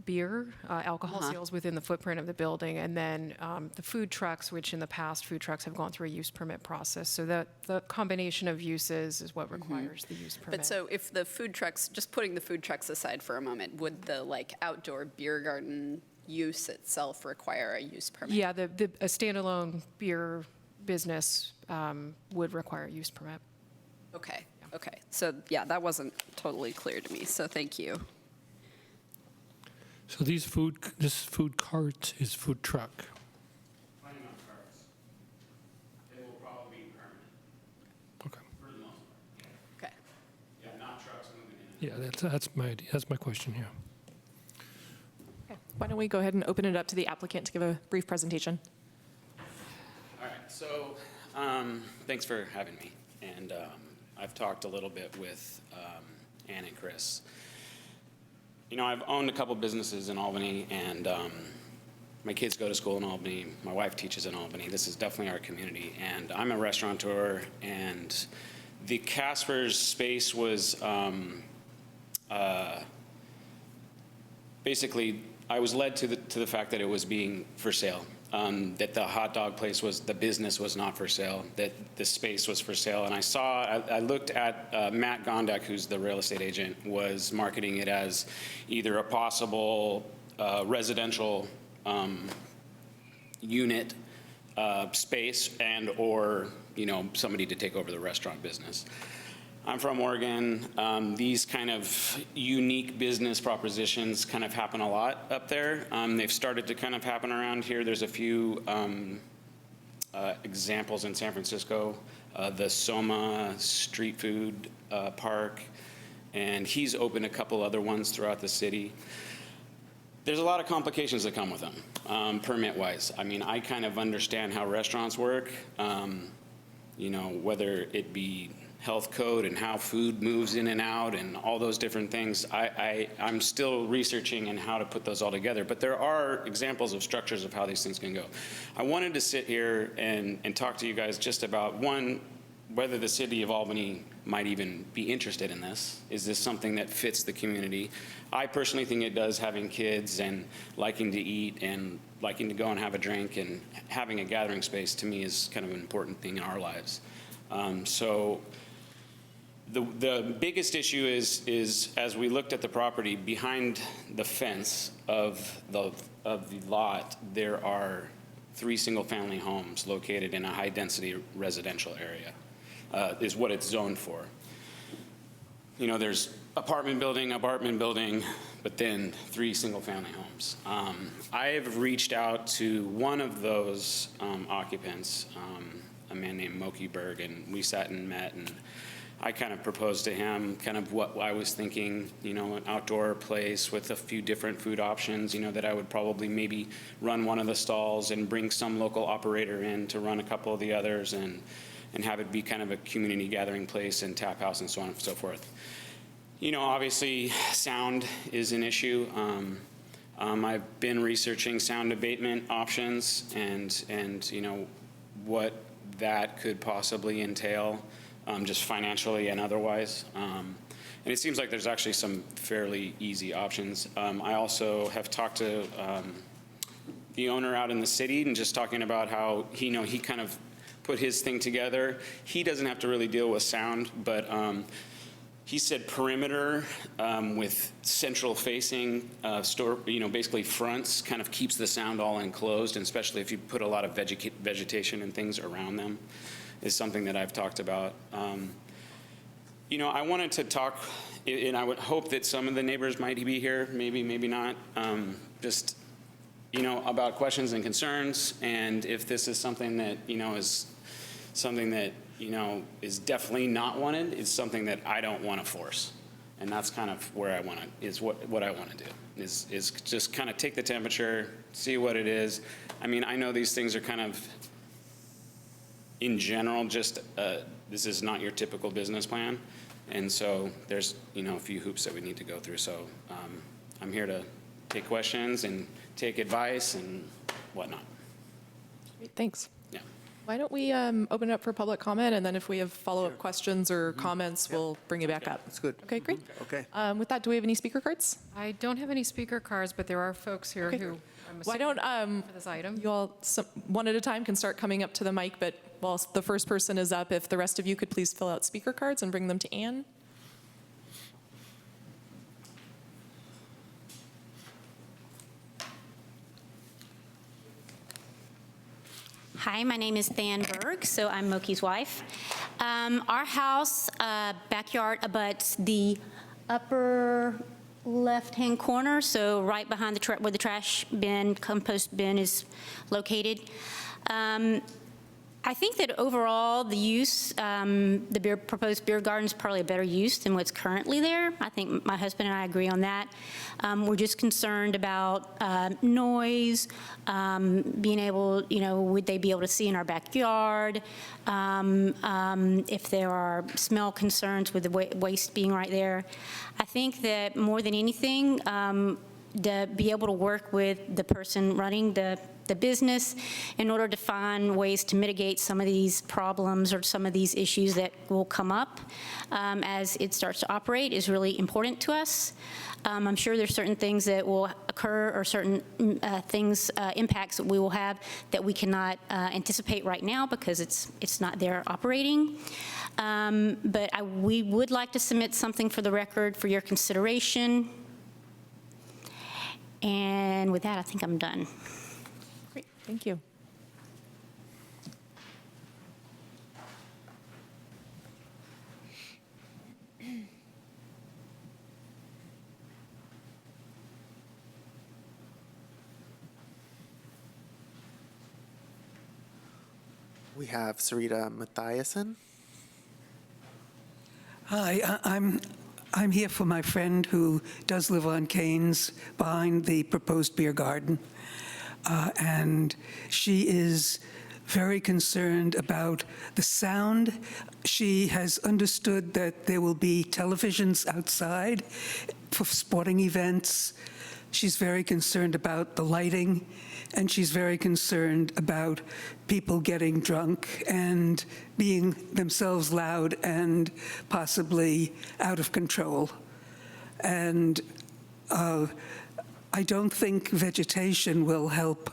beer, alcohol sales within the footprint of the building, and then the food trucks, which in the past, food trucks have gone through a use permit process. So that the combination of uses is what requires the use permit. But so if the food trucks, just putting the food trucks aside for a moment, would the like outdoor beer garden use itself require a use permit? Yeah, a standalone beer business would require a use permit. Okay, okay. So, yeah, that wasn't totally clear to me, so thank you. So this food cart is food truck. Planning on cars. They will probably be permanent Okay. for the most part. Okay. Yeah, not trucks moving in. Yeah, that's my idea. That's my question here. Okay. Why don't we go ahead and open it up to the applicant to give a brief presentation? All right, so thanks for having me. And I've talked a little bit with Ann and Chris. You know, I've owned a couple businesses in Albany, and my kids go to school in Albany. My wife teaches in Albany. This is definitely our community. And I'm a restaurateur, and the Casper's space was basically, I was led to the fact that it was being for sale. That the hot dog place the business was not for sale, that the space was for sale. And I looked at Matt Gondak, who's the real estate agent, was marketing it as either a possible residential unit space or, you know, somebody to take over the restaurant business. I'm from Oregon. These kind of unique business propositions kind of happen a lot up there. They've started to kind of happen around here. There's a few examples in San Francisco, the Soma Street Food Park, and he's opened a couple other ones throughout the city. There's a lot of complications that come with them, permit-wise. I mean, I kind of understand how restaurants work, you know, whether it be health code and how food moves in and out and all those different things. I'm still researching and how to put those all together, but there are examples of structures of how these things can go. I wanted to sit here and talk to you guys just about, one, whether the city of Albany might even be interested in this. Is this something that fits the community? I personally think it does, having kids and liking to eat and liking to go and have a drink, and having a gathering space to me is kind of an important thing in our lives. So the biggest issue is as we looked at the property, behind the fence of the lot, there are 3 single-family homes located in a high-density residential area, is what it's zoned for. You know, there's apartment building, but then 3 single-family homes. I have reached out to one of those occupants, a man named Moki Berg, and we sat and met, and I kind of proposed to him kind of what I was thinking, you know, an outdoor place with a few different food options, you know, that I would probably maybe run one of the stalls and bring some local operator in to run a couple of the others, and have it be kind of a community gathering place and tap house and so on and so forth. You know, obviously sound is an issue. I've been researching sound abatement options and you know, what that could possibly entail. Just financially and otherwise. And it seems like there's actually some fairly easy options. I also have talked to the owner out in the city and just talking about how he kind of put his thing together. He doesn't have to really deal with sound, but he said perimeter with central facing store, you know, basically fronts kind of keeps the sound all enclosed, and especially if you put a lot of vegetation and things around them, is something that I've talked about. You know, I wanted to talk, and I would hope that some of the neighbors might be here, maybe not, just, you know, about questions and concerns, and if this is something that, you know, is something that, you know, is definitely not wanted, it's something that I don't want to force. And that's kind of where I want to, is what I want to do, is just kind of take the temperature, see what it is. I mean, I know these things are kind of, in general, just this is not your typical business plan, and so there's, you know, a few hoops that we need to go through. So I'm here to take questions and take advice and whatnot. Great, thanks. Yeah. Why don't we open it up for public comment, and then if we have follow-up questions or comments, we'll bring you back up. That's good. Okay, great. Okay. With that, do we have any speaker cards? I don't have any speaker cards, but there are folks here Okay. who I'm Why assuming don't for this item. you all, one at a time, can start coming up to the mic, but while the first person is up, if the rest of you could please fill out speaker cards and bring them to Ann. Hi, my name is Than Berg, so I'm Moki's wife. Our house backyard abuts the upper left-hand corner, so right behind where the trash bin, compost bin is located. I think that overall the use, the proposed beer garden is probably a better use than what's currently there. I think my husband and I agree on that. We're just concerned about noise, being able, would they be able to see in our backyard? If there are smell concerns with the waste being right there. I think that more than anything, to be able to work with the person running the business in order to find ways to mitigate some of these problems or some of these issues that will come up as it starts to operate is really important to us. I'm sure there's certain things that will occur or certain impacts that we will have that we cannot anticipate right now because it's not there operating. But we would like to submit something for the record for your consideration. And with that, I think I'm done. Great, thank you. We have Sarita Mathiasen. Hi, I'm here for my friend who does live on Canes behind the proposed beer garden. And she is very concerned about the sound. She has understood that there will be televisions outside for sporting events. She's very concerned about the lighting, and she's very concerned about people getting drunk and being themselves loud and possibly out of control. And I don't think vegetation will help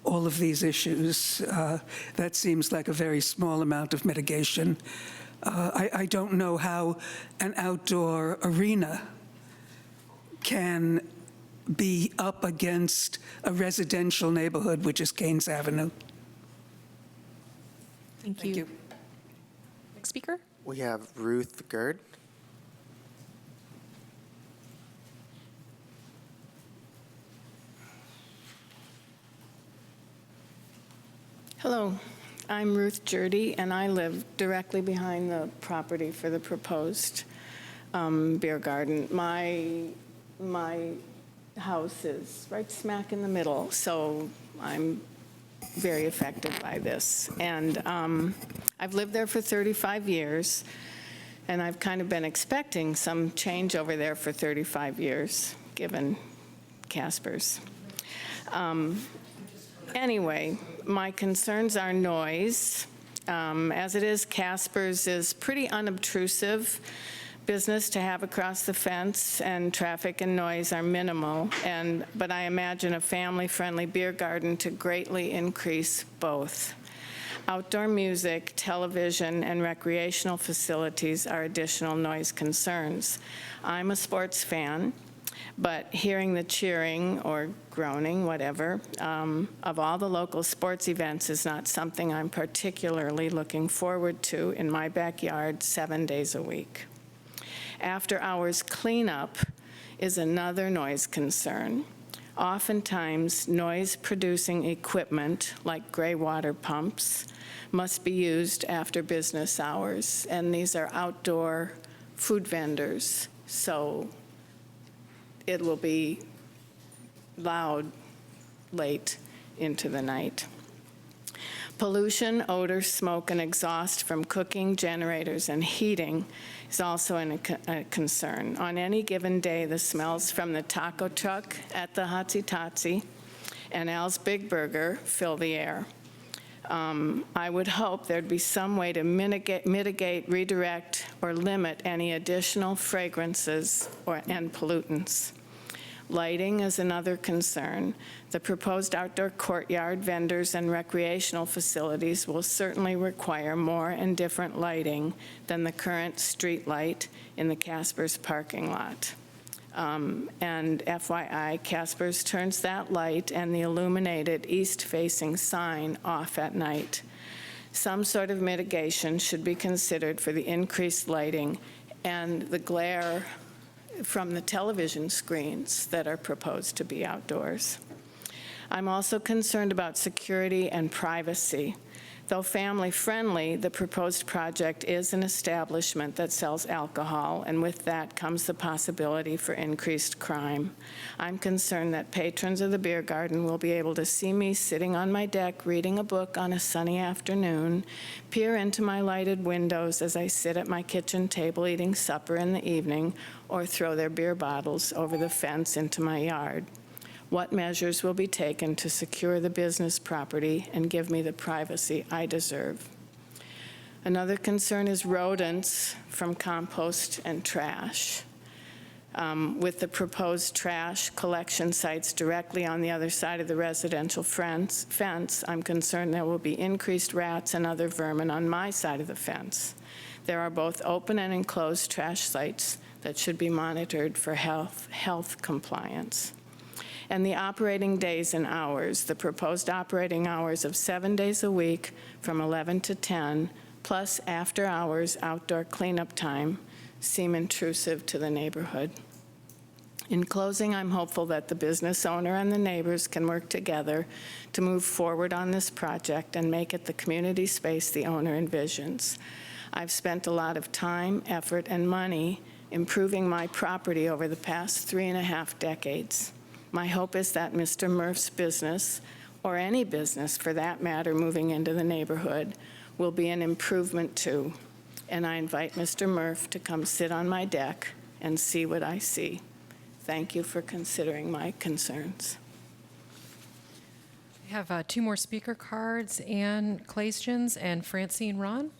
all of these issues. That seems like a very small amount of mitigation. I don't know how an outdoor arena can be up against a residential neighborhood, which is Canes Avenue. Thank you. Next speaker. We have Ruth Gerd. Hello, I'm Ruth Jurdy, and I live directly behind the property for the proposed beer garden. My house is right smack in the middle, so I'm very affected by this. And I've lived there for 35 years, and I've kind of been expecting some change over there for 35 years, given Casper's. Anyway, my concerns are noise. As it is, Casper's is pretty unobtrusive business to have across the fence, and traffic and noise are minimal. But I imagine a family-friendly beer garden to greatly increase both. Outdoor music, television, and recreational facilities are additional noise concerns. I'm a sports fan, but hearing the cheering or groaning, whatever, of all the local sports events is not something I'm particularly looking forward to in my backyard 7 days a week. After-hours cleanup is another noise concern. Oftentimes, noise-producing equipment, like gray water pumps, must be used after business hours, and these are outdoor food vendors, so it will be loud late into the night. Pollution, odor, smoke, and exhaust from cooking, generators, and heating is also a concern. On any given day, the smells from the taco truck at the Hotsy Totsy and Al's Big Burger fill the air. I would hope there'd be some way to mitigate, redirect, or limit any additional fragrances and pollutants. Lighting is another concern. The proposed outdoor courtyard, vendors, and recreational facilities will certainly require more and different lighting than the current street light in the Casper's parking lot. And FYI, Casper's turns that light and the illuminated east-facing sign off at night. Some sort of mitigation should be considered for the increased lighting and the glare from the television screens that are proposed to be outdoors. I'm also concerned about security and privacy. Though family-friendly, the proposed project is an establishment that sells alcohol, and with that comes the possibility for increased crime. I'm concerned that patrons of the beer garden will be able to see me sitting on my deck reading a book on a sunny afternoon, peer into my lighted windows as I sit at my kitchen table eating supper in the evening, or throw their beer bottles over the fence into my yard. What measures will be taken to secure the business property and give me the privacy I deserve? Another concern is rodents from compost and trash. With the proposed trash collection sites directly on the other side of the residential fence, I'm concerned there will be increased rats and other vermin on my side of the fence. There are both open and enclosed trash sites that should be monitored for health compliance. And the operating days and hours, the proposed operating hours of 7 days a week from 11 to 10, plus after-hours outdoor cleanup time, seem intrusive to the neighborhood. In closing, I'm hopeful that the business owner and the neighbors can work together to move forward on this project and make it the community space the owner envisions. I've spent a lot of time, effort, and money improving my property over the past 3.5 decades. My hope is that Mr. Murph's business, or any business for that matter moving into the neighborhood, will be an improvement too. And I invite Mr. Murph to come sit on my deck and see what I see. Thank you for considering my concerns. We have 2 more speaker cards, Ann Claesgens and Francine Ron.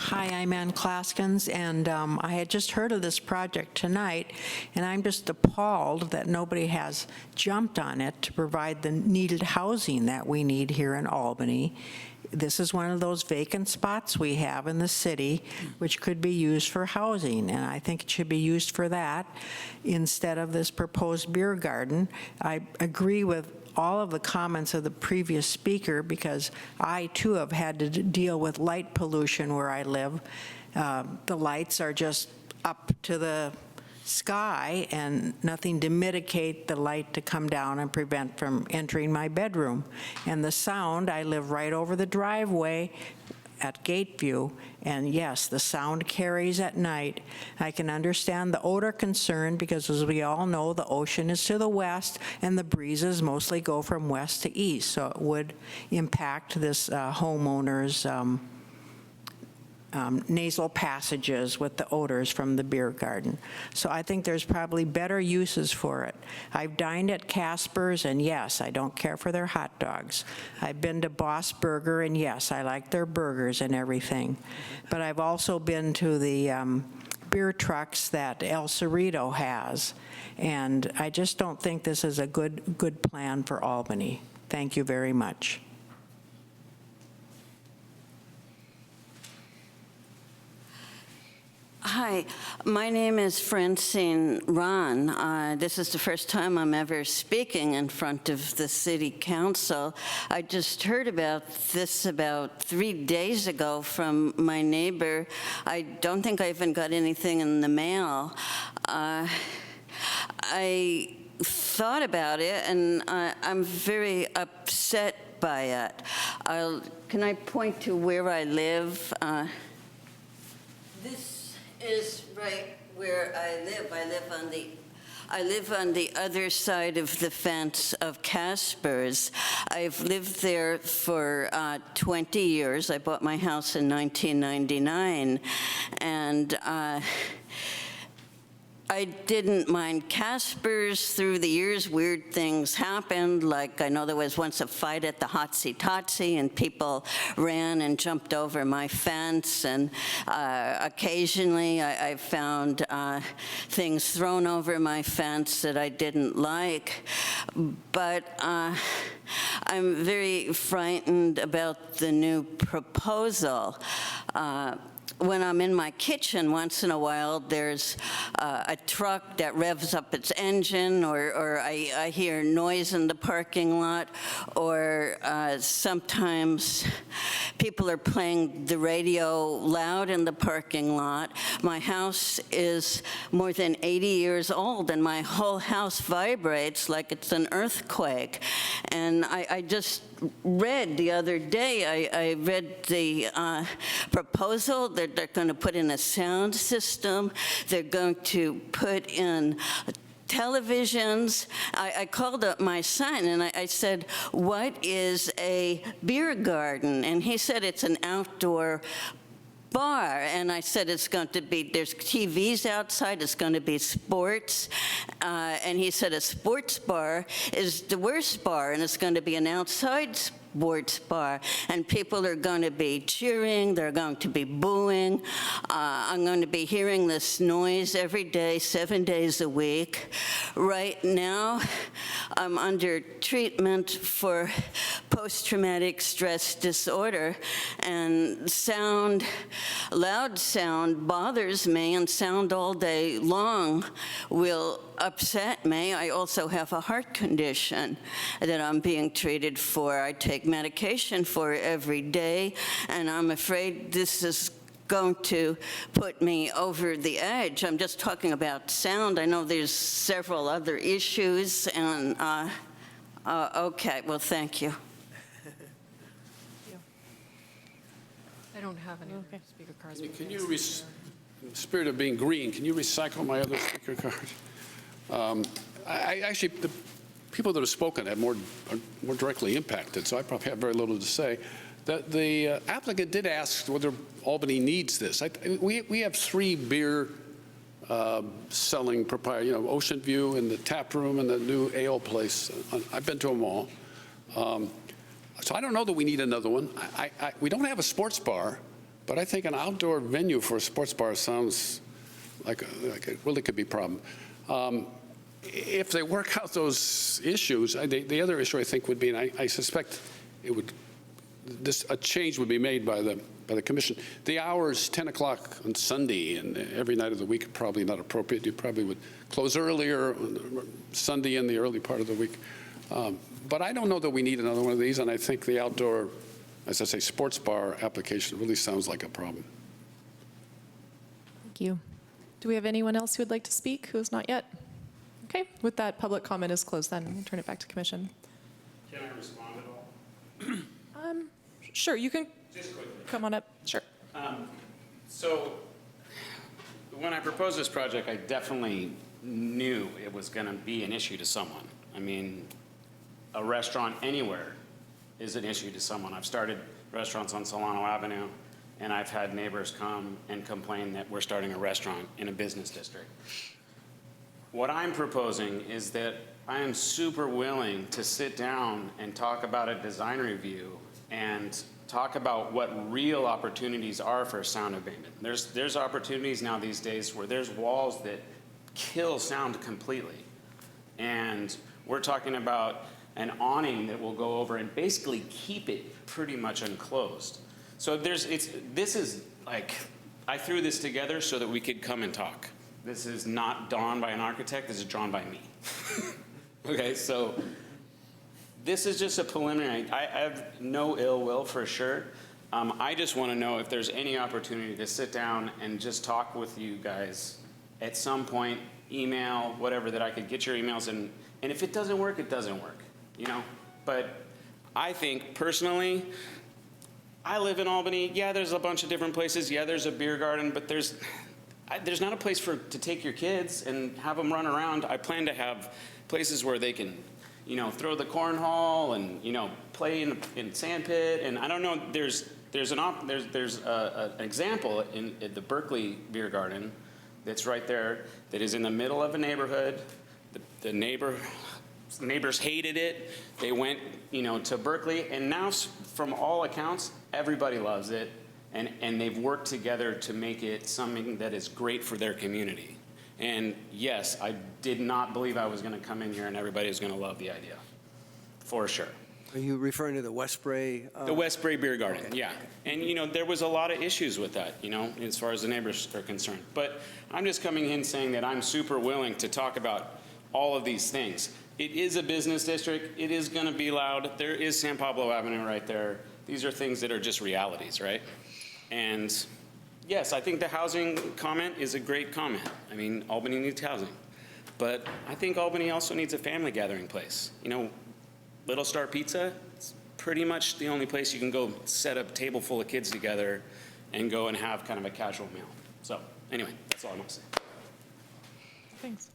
Hi, I'm Ann Claskins, and I had just heard of this project tonight, and I'm just appalled that nobody has jumped on it to provide the needed housing that we need here in Albany. This is one of those vacant spots we have in the city which could be used for housing, and I think it should be used for that instead of this proposed beer garden. I agree with all of the comments of the previous speaker because I too have had to deal with light pollution where I live. The lights are just up to the sky and nothing to mitigate the light to come down and prevent from entering my bedroom. And the sound, I live right over the driveway at Gateview, and yes, the sound carries at night. I can understand the odor concern because, as we all know, the ocean is to the west and the breezes mostly go from west to east, so it would impact this homeowner's nasal passages with the odors from the beer garden. So I think there's probably better uses for it. I've dined at Casper's, and yes, I don't care for their hot dogs. I've been to Boss Burger, and yes, I like their burgers and everything. But I've also been to the beer trucks that El Cerrito has, and I just don't think this is a good plan for Albany. Thank you very much. Hi, my name is Francine Ron. This is the first time I'm ever speaking in front of the City Council. I just heard about this about 3 days ago from my neighbor. I don't think I even got anything in the mail. I thought about it, and I'm very upset by it. Can I point to where I live? This is right where I live. I live on the other side of the fence of Casper's. I've lived there for 20 years. I bought my house in 1999, and I didn't mind Casper's. Through the years, weird things happened. Like, I know there was once a fight at the Hotsy Totsy, and people ran and jumped over my fence. And occasionally, I found things thrown over my fence that I didn't like. But I'm very frightened about the new proposal. when I'm in my kitchen, once in a while, there's a truck that revs up its engine, or I hear noise in the parking lot, or sometimes people are playing the radio loud in the parking lot. My house is more than 80 years old, and my whole house vibrates like it's an earthquake. And I just read the other day, I read the proposal that they're going to put in a sound system. They're going to put in televisions. I called up my son and I said, what is a beer garden? And he said it's an outdoor bar. And I said it's going to be, there's TVs outside, it's going to be sports. And he said a sports bar is the worst bar, and it's going to be an outside sports bar, and people are going to be cheering, they're going to be booing. I'm going to be hearing this noise every day, 7 days a week. Right now, I'm under treatment for post-traumatic stress disorder, and sound, loud sound bothers me, and sound all day long will upset me. I also have a heart condition that I'm being treated for. I take medication for every day, and I'm afraid this is going to put me over the edge. I'm just talking about sound. I know there's several other issues, and okay, well, thank you. I don't have any speaker cards. Can you, in the spirit of being green, can you recycle my other speaker card? I actually, the people that have spoken are more directly impacted, so I probably have very little to say. The applicant did ask whether Albany needs this. We have 3 beer selling proprietors, Ocean View and the Tap Room and the new ale place. I've been to them all. So I don't know that we need another one. We don't have a sports bar, but I think an outdoor venue for a sports bar sounds like it really could be a problem. If they work out those issues, the other issue I think would be, and I suspect it would, a change would be made by the commission. The hours, 10 o'clock on Sunday and every night of the week, are probably not appropriate. You probably would close earlier Sunday in the early part of the week. But I don't know that we need another one of these, and I think the outdoor, as I say, sports bar application really sounds like a problem. Thank you. Do we have anyone else who would like to speak who has not yet? Okay, with that, public comment is closed then. We'll turn it back to commission. Can I respond at all? Sure, you can Just quickly. come on up. Sure. So when I proposed this project, I definitely knew it was going to be an issue to someone. I mean, a restaurant anywhere is an issue to someone. I've started restaurants on Solano Avenue, and I've had neighbors come and complain that we're starting a restaurant in a business district. What I'm proposing is that I am super willing to sit down and talk about a design review and talk about what real opportunities are for sound abatement. There's opportunities now these days where there's walls that kill sound completely. And we're talking about an awning that will go over and basically keep it pretty much unclosed. So this is like, I threw this together so that we could come and talk. This is not drawn by an architect, this is drawn by me. Okay, so this is just a preliminary. I have no ill will for sure. I just want to know if there's any opportunity to sit down and just talk with you guys at some point, email, whatever, that I could get your emails, and if it doesn't work, it doesn't work, But I think personally, I live in Albany. Yeah, there's a bunch of different places. Yeah, there's a beer garden, but there's not a place to take your kids and have them run around. I plan to have places where they can, throw the cornhole and, play in sand pit. And I don't know, there's an example in the Berkeley Beer Garden that's right there that is in the middle of a neighborhood. The neighbors hated it. They went, to Berkeley, and now from all accounts, everybody loves it. And they've worked together to make it something that is great for their community. And yes, I did not believe I was going to come in here and everybody was going to love the idea, for sure. Are you referring to the Westbury? The Westbury Beer Garden, yeah. And, there was a lot of issues with that, as far as the neighbors are concerned. But I'm just coming in saying that I'm super willing to talk about all of these things. It is a business district. It is going to be loud. There is San Pablo Avenue right there. These are things that are just realities, right? And yes, I think the housing comment is a great comment. I mean, Albany needs housing. But I think Albany also needs a family gathering place. Little Star Pizza, it's pretty much the only place you can go set a table full of kids together and go and have kind of a casual meal. So anyway, that's all I want to say. Thanks.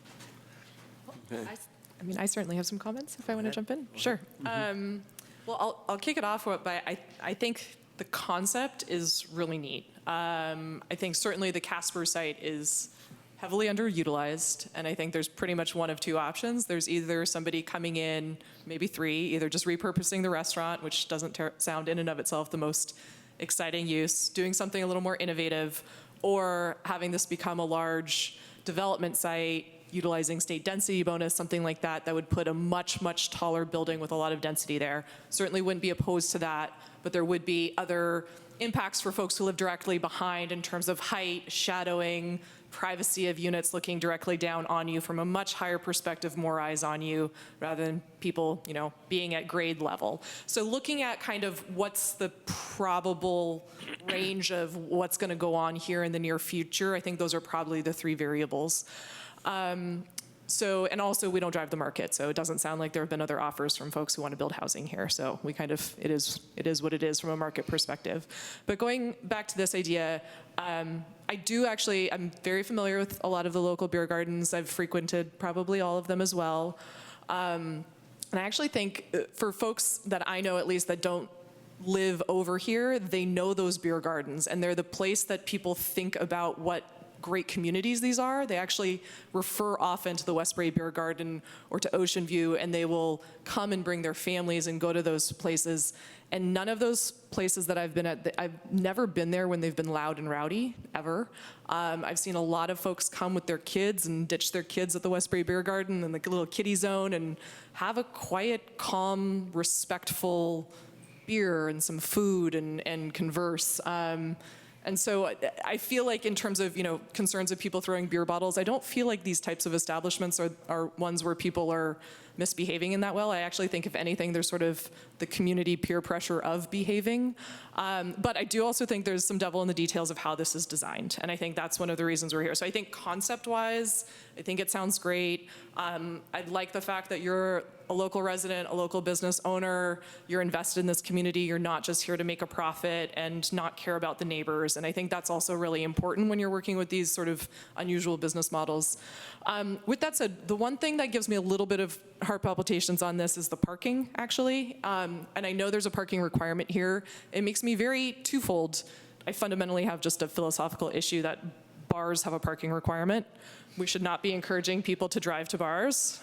I certainly have some comments if I want to jump in. Sure. Well, I'll kick it off by I think the concept is really neat. I think certainly the Casper site is heavily underutilized, and I think there's pretty much one of two options. There's either somebody coming in, maybe three, either just repurposing the restaurant, which doesn't sound in and of itself the most exciting use, doing something a little more innovative, or having this become a large development site, utilizing state density bonus, something like that, that would put a much, much taller building with a lot of density there. Certainly wouldn't be opposed to that, but there would be other impacts for folks who live directly behind in terms of height, shadowing, privacy of units looking directly down on you from a much higher perspective, more eyes on you, rather than people, being at grade level. So looking at kind of what's the probable range of what's going to go on here in the near future, I think those are probably the three variables. And also we don't drive the market, so it doesn't sound like there have been other offers from folks who want to build housing here. So we kind of, it is what it is from a market perspective. But going back to this idea, I'm very familiar with a lot of the local beer gardens. I've frequented probably all of them as well. And I actually think for folks that I know, at least, that don't live over here, they know those beer gardens, and they're the place that people think about what great communities these are. They actually refer often to the Westbury Beer Garden or to Ocean View, and they will come and bring their families and go to those places. And none of those places that I've been at, I've never been there when they've been loud and rowdy, ever. I've seen a lot of folks come with their kids and ditch their kids at the Westbury Beer Garden and the little kiddie zone and have a quiet, calm, respectful beer and some food and converse. And so I feel like in terms of, concerns of people throwing beer bottles, I don't feel like these types of establishments are ones where people are misbehaving in that well. I actually think, if anything, there's sort of the community peer pressure of behaving. But I do also think there's some devil in the details of how this is designed. And I think that's one of the reasons we're here. So I think concept-wise, I think it sounds great. I like the fact that you're a local resident, a local business owner, you're invested in this community, you're not just here to make a profit and not care about the neighbors. And I think that's also really important when you're working with these sort of unusual business models. With that said, the one thing that gives me a little bit of heart palpitations on this is the parking, actually. And I know there's a parking requirement here. It makes me very twofold. I fundamentally have just a philosophical issue that bars have a parking requirement. We should not be encouraging people to drive to bars.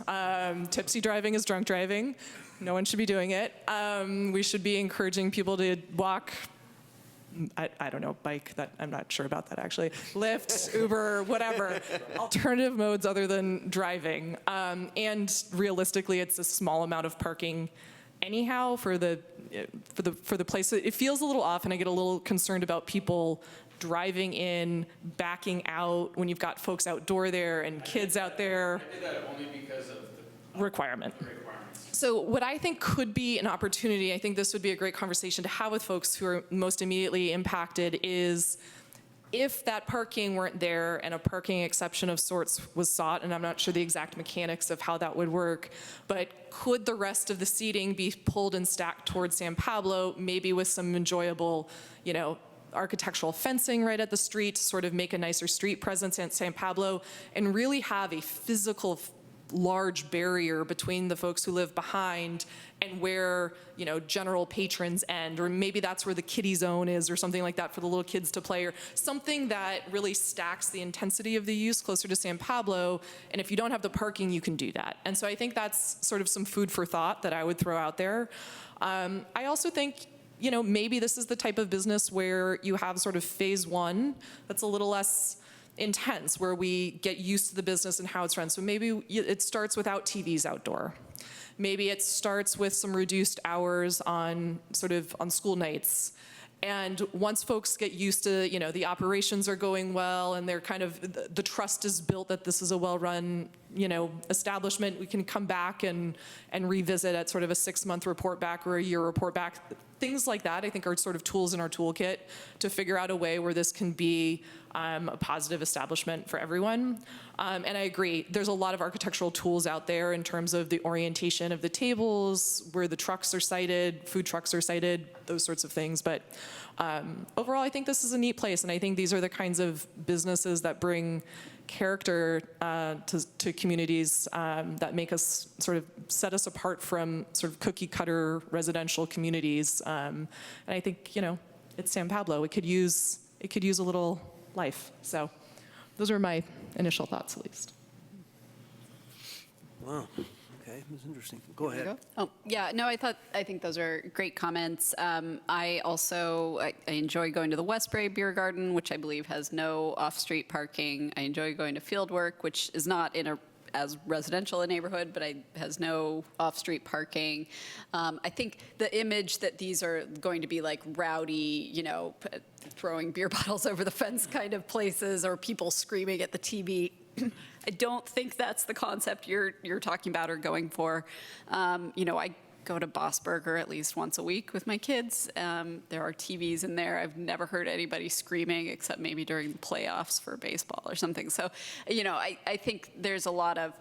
Tipsy driving is drunk driving. No one should be doing it. We should be encouraging people to walk, I don't know, bike, that I'm not sure about that actually. Lyft, Uber, whatever. Alternative modes other than driving. And realistically, it's a small amount of parking anyhow for the place. It feels a little off, and I get a little concerned about people driving in, backing out when you've got folks outdoor there and kids out there. I did that only because of the requirement. requirements. So what I think could be an opportunity, I think this would be a great conversation to have with folks who are most immediately impacted, is if that parking weren't there and a parking exception of sorts was sought, and I'm not sure the exact mechanics of how that would work, but could the rest of the seating be pulled and stacked towards San Pablo, maybe with some enjoyable, architectural fencing right at the street to sort of make a nicer street presence at San Pablo, and really have a physical large barrier between the folks who live behind and where, general patrons end, or maybe that's where the kiddie zone is or something like that for the little kids to play, or something that really stacks the intensity of the use closer to San Pablo. And if you don't have the parking, you can do that. And so I think that's sort of some food for thought that I would throw out there. I also think, maybe this is the type of business where you have sort of phase one that's a little less intense, where we get used to the business and how it's run. So maybe it starts without TVs outdoor. Maybe it starts with some reduced hours on school nights. And once folks get used to, the operations are going well and they're the trust is built that this is a well-run, establishment, we can come back and revisit at sort of a 6-month report back or a year report back. Things like that, I think, are sort of tools in our toolkit to figure out a way where this can be a positive establishment for everyone. And I agree, there's a lot of architectural tools out there in terms of the orientation of the tables, where the trucks are sited, food trucks are sited, those sorts of things. But overall, I think this is a neat place, and I think these are the kinds of businesses that bring character to communities that make us set us apart from cookie cutter residential communities. And I think, it's San Pablo. It could use a little life. So those are my initial thoughts, at least. Wow. Okay, that's interesting. Go ahead. Oh, yeah, no, I think those are great comments. I enjoy going to the Westbury Beer Garden, which I believe has no off-street parking. I enjoy going to Fieldwork, which is not in as residential a neighborhood, but has no off-street parking. I think the image that these are going to be like rowdy, throwing beer bottles over the fence kind of places, or people screaming at the TV, I don't think that's the concept you're talking about or going for. I go to Boss Burger at least once a week with my kids. There are TVs in there. I've never heard anybody screaming except maybe during the playoffs for baseball or something. So, I think there's a lot of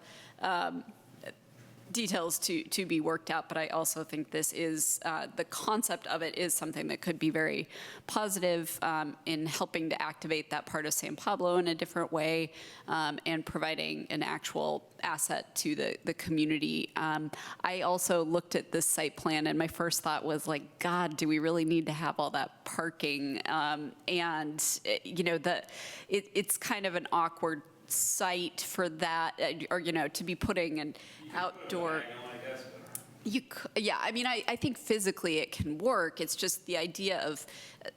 details to be worked out, but I also think this is, the concept of it is something that could be very positive in helping to activate that part of San Pablo in a different way, and providing an actual asset to the community. I also looked at this site plan, and my first thought was like, God, do we really need to have all that parking? It's kind of an awkward site for that, or to be putting an outdoor. I think physically it can work. It's just the idea of,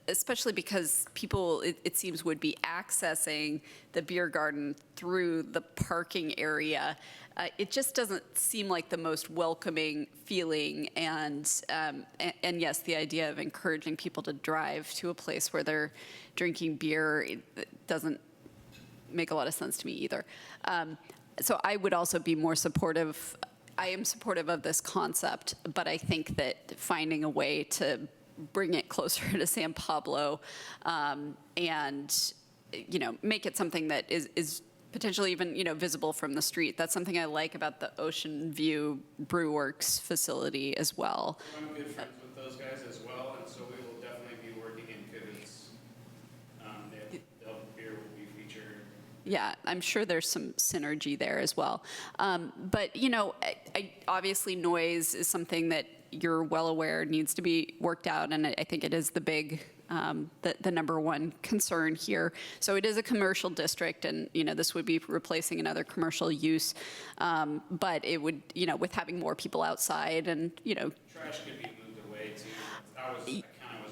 especially because people, it seems, would be accessing the beer garden through the parking area. It just doesn't seem like the most welcoming feeling. And yes, the idea of encouraging people to drive to a place where they're drinking beer, it doesn't make a lot of sense to me either. So I would also be more supportive. I am supportive of this concept, but I think that finding a way to bring it closer to San Pablo, and make it something that is potentially even visible from the street. That's something I like about the Ocean View Brewworks facility as well. I'm good friends with those guys as well, and so we will definitely be working in pivots. Beer will be featured. Yeah, I'm sure there's some synergy there as well. But, obviously noise is something that you're well aware needs to be worked out, and I think it is the big, the number one concern here. So it is a commercial district, and, this would be replacing another commercial use. But it would, with having more people outside and, Trash could be moved away too. I was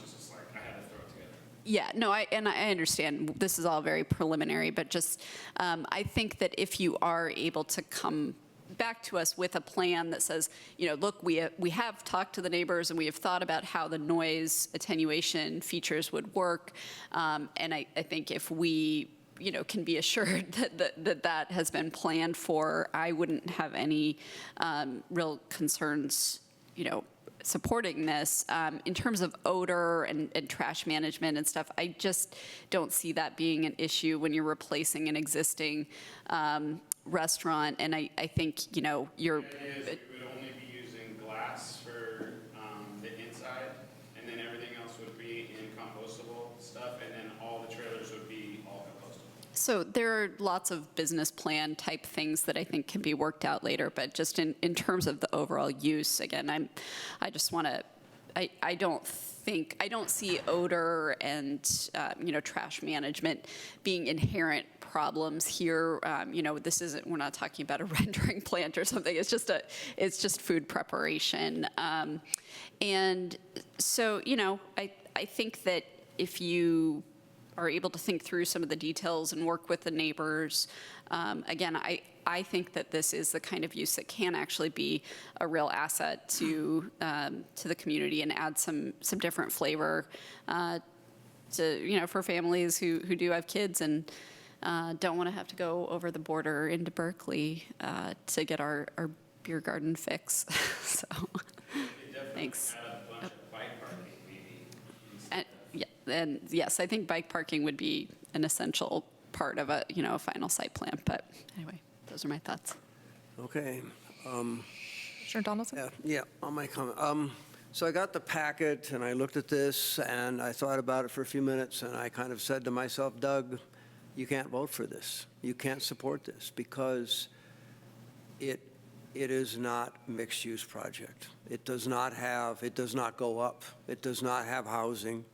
just like, I had to throw it together. Yeah, no, I understand this is all very preliminary, but just I think that if you are able to come back to us with a plan that says, look, we have talked to the neighbors and we have thought about how the noise attenuation features would work, and I think if we can be assured that has been planned for, I wouldn't have any real concerns, supporting this. In terms of odor and trash management and stuff, I just don't see that being an issue when you're replacing an existing restaurant. And I think, you're... We would only be using glass for the inside, and then everything else would be in compostable stuff, and then all the trailers would be all compostable. So there are lots of business plan type things that I think can be worked out later, but just in terms of the overall use, again, I just want to, I don't see odor and, trash management being inherent problems here. We're not talking about a rendering plant or something. It's just food preparation. And so, I think that if you are able to think through some of the details and work with the neighbors. Again, I think that this is the kind of use that can actually be a real asset to the community and add some different flavor to, for families who do have kids and don't want to have to go over the border into Berkeley to get our beer garden fix. So, thanks. And yes, I think bike parking would be an essential part of a final site plan. But anyway, those are my thoughts. Okay. Sure, Donaldson? Yeah, on my comment. So I got the packet and I looked at this and I thought about it for a few minutes and I kind of said to myself, Doug, you can't vote for this. You can't support this because it is not a mixed-use project. It does not go up. It does not have housing.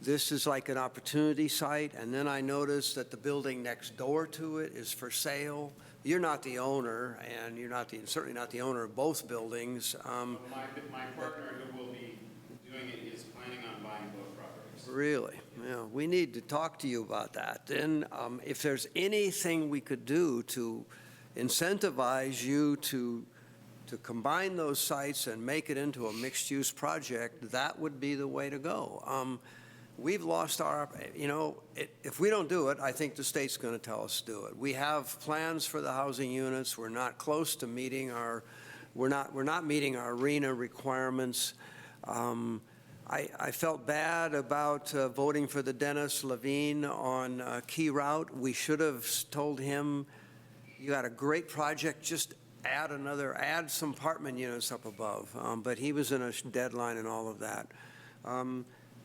This is like an opportunity site, and then I noticed that the building next door to it is for sale. You're not the owner, and you're certainly not the owner of both buildings. My partner who will be doing it is planning on buying both properties. Really? Yeah, we need to talk to you about that. Then if there's anything we could do to incentivize you to combine those sites and make it into a mixed-use project, that would be the way to go. We've lost our, if we don't do it, I think the state's going to tell us to do it. We have plans for the housing units. We're not close to meeting we're not meeting our RENA requirements. I felt bad about voting for the Dennis Levine on Key Route. We should have told him, you got a great project, just add some apartment units up above. But he was in a deadline and all of that.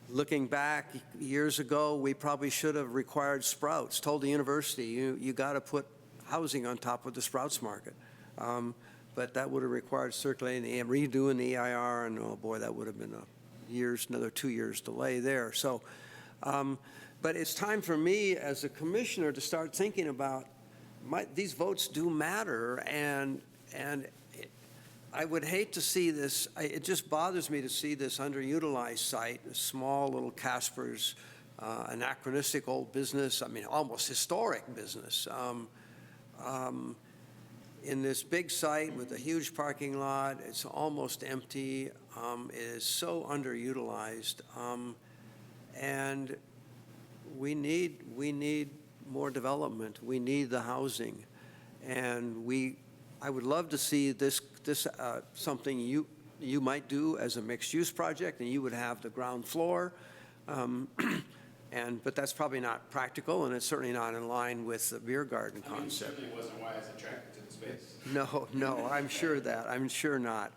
Looking back years ago, we probably should have required Sprouts, told the university, you got to put housing on top of the Sprouts market. But that would have required circulating, redoing the EIR, and oh boy, that would have been another 2 years delay there. So, but it's time for me as a commissioner to start thinking about these votes do matter, and I would hate to see this. It just bothers me to see this underutilized site, a small little Casper's, anachronistic old business. I mean, almost historic business. In this big site with a huge parking lot, it's almost empty. It is so underutilized, and we need more development. We need the housing, and I would love to see this something you might do as a mixed-use project, and you would have the ground floor, but that's probably not practical, and it's certainly not in line with the beer garden concept. It certainly wasn't why I was attracted to the space. No, I'm sure not.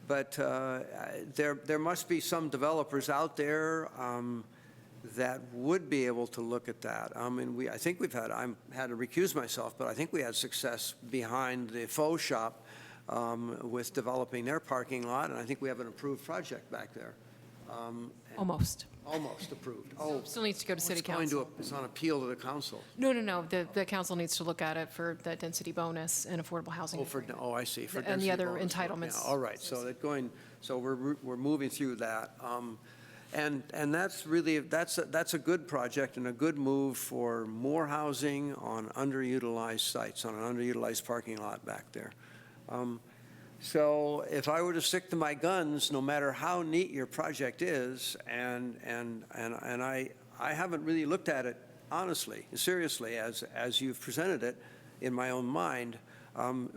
But there must be some developers out there that would be able to look at that. I think I had to recuse myself, but I think we had success behind the Faux Shop with developing their parking lot, and I think we have an approved project back there. Almost. Almost approved. Still needs to go to city council. It's on appeal to the council. No. The council needs to look at it for the density bonus and affordable housing. I see. For And the density other bonus. entitlements. Yeah, all right. So we're moving through that. And that's really, that's a good project and a good move for more housing on underutilized sites, on an underutilized parking lot back there. So if I were to stick to my guns, no matter how neat your project is, and I haven't really looked at it honestly, seriously, as you've presented it in my own mind,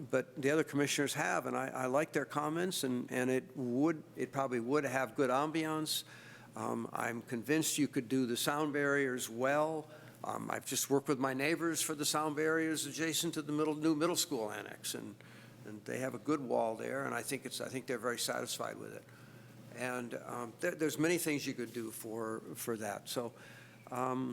but the other commissioners have, and I like their comments, and it probably would have good ambiance. I'm convinced you could do the sound barriers well. I've just worked with my neighbors for the sound barriers adjacent to the new middle school annex, and they have a good wall there, and I think they're very satisfied with it. And there's many things you could do for that. So, I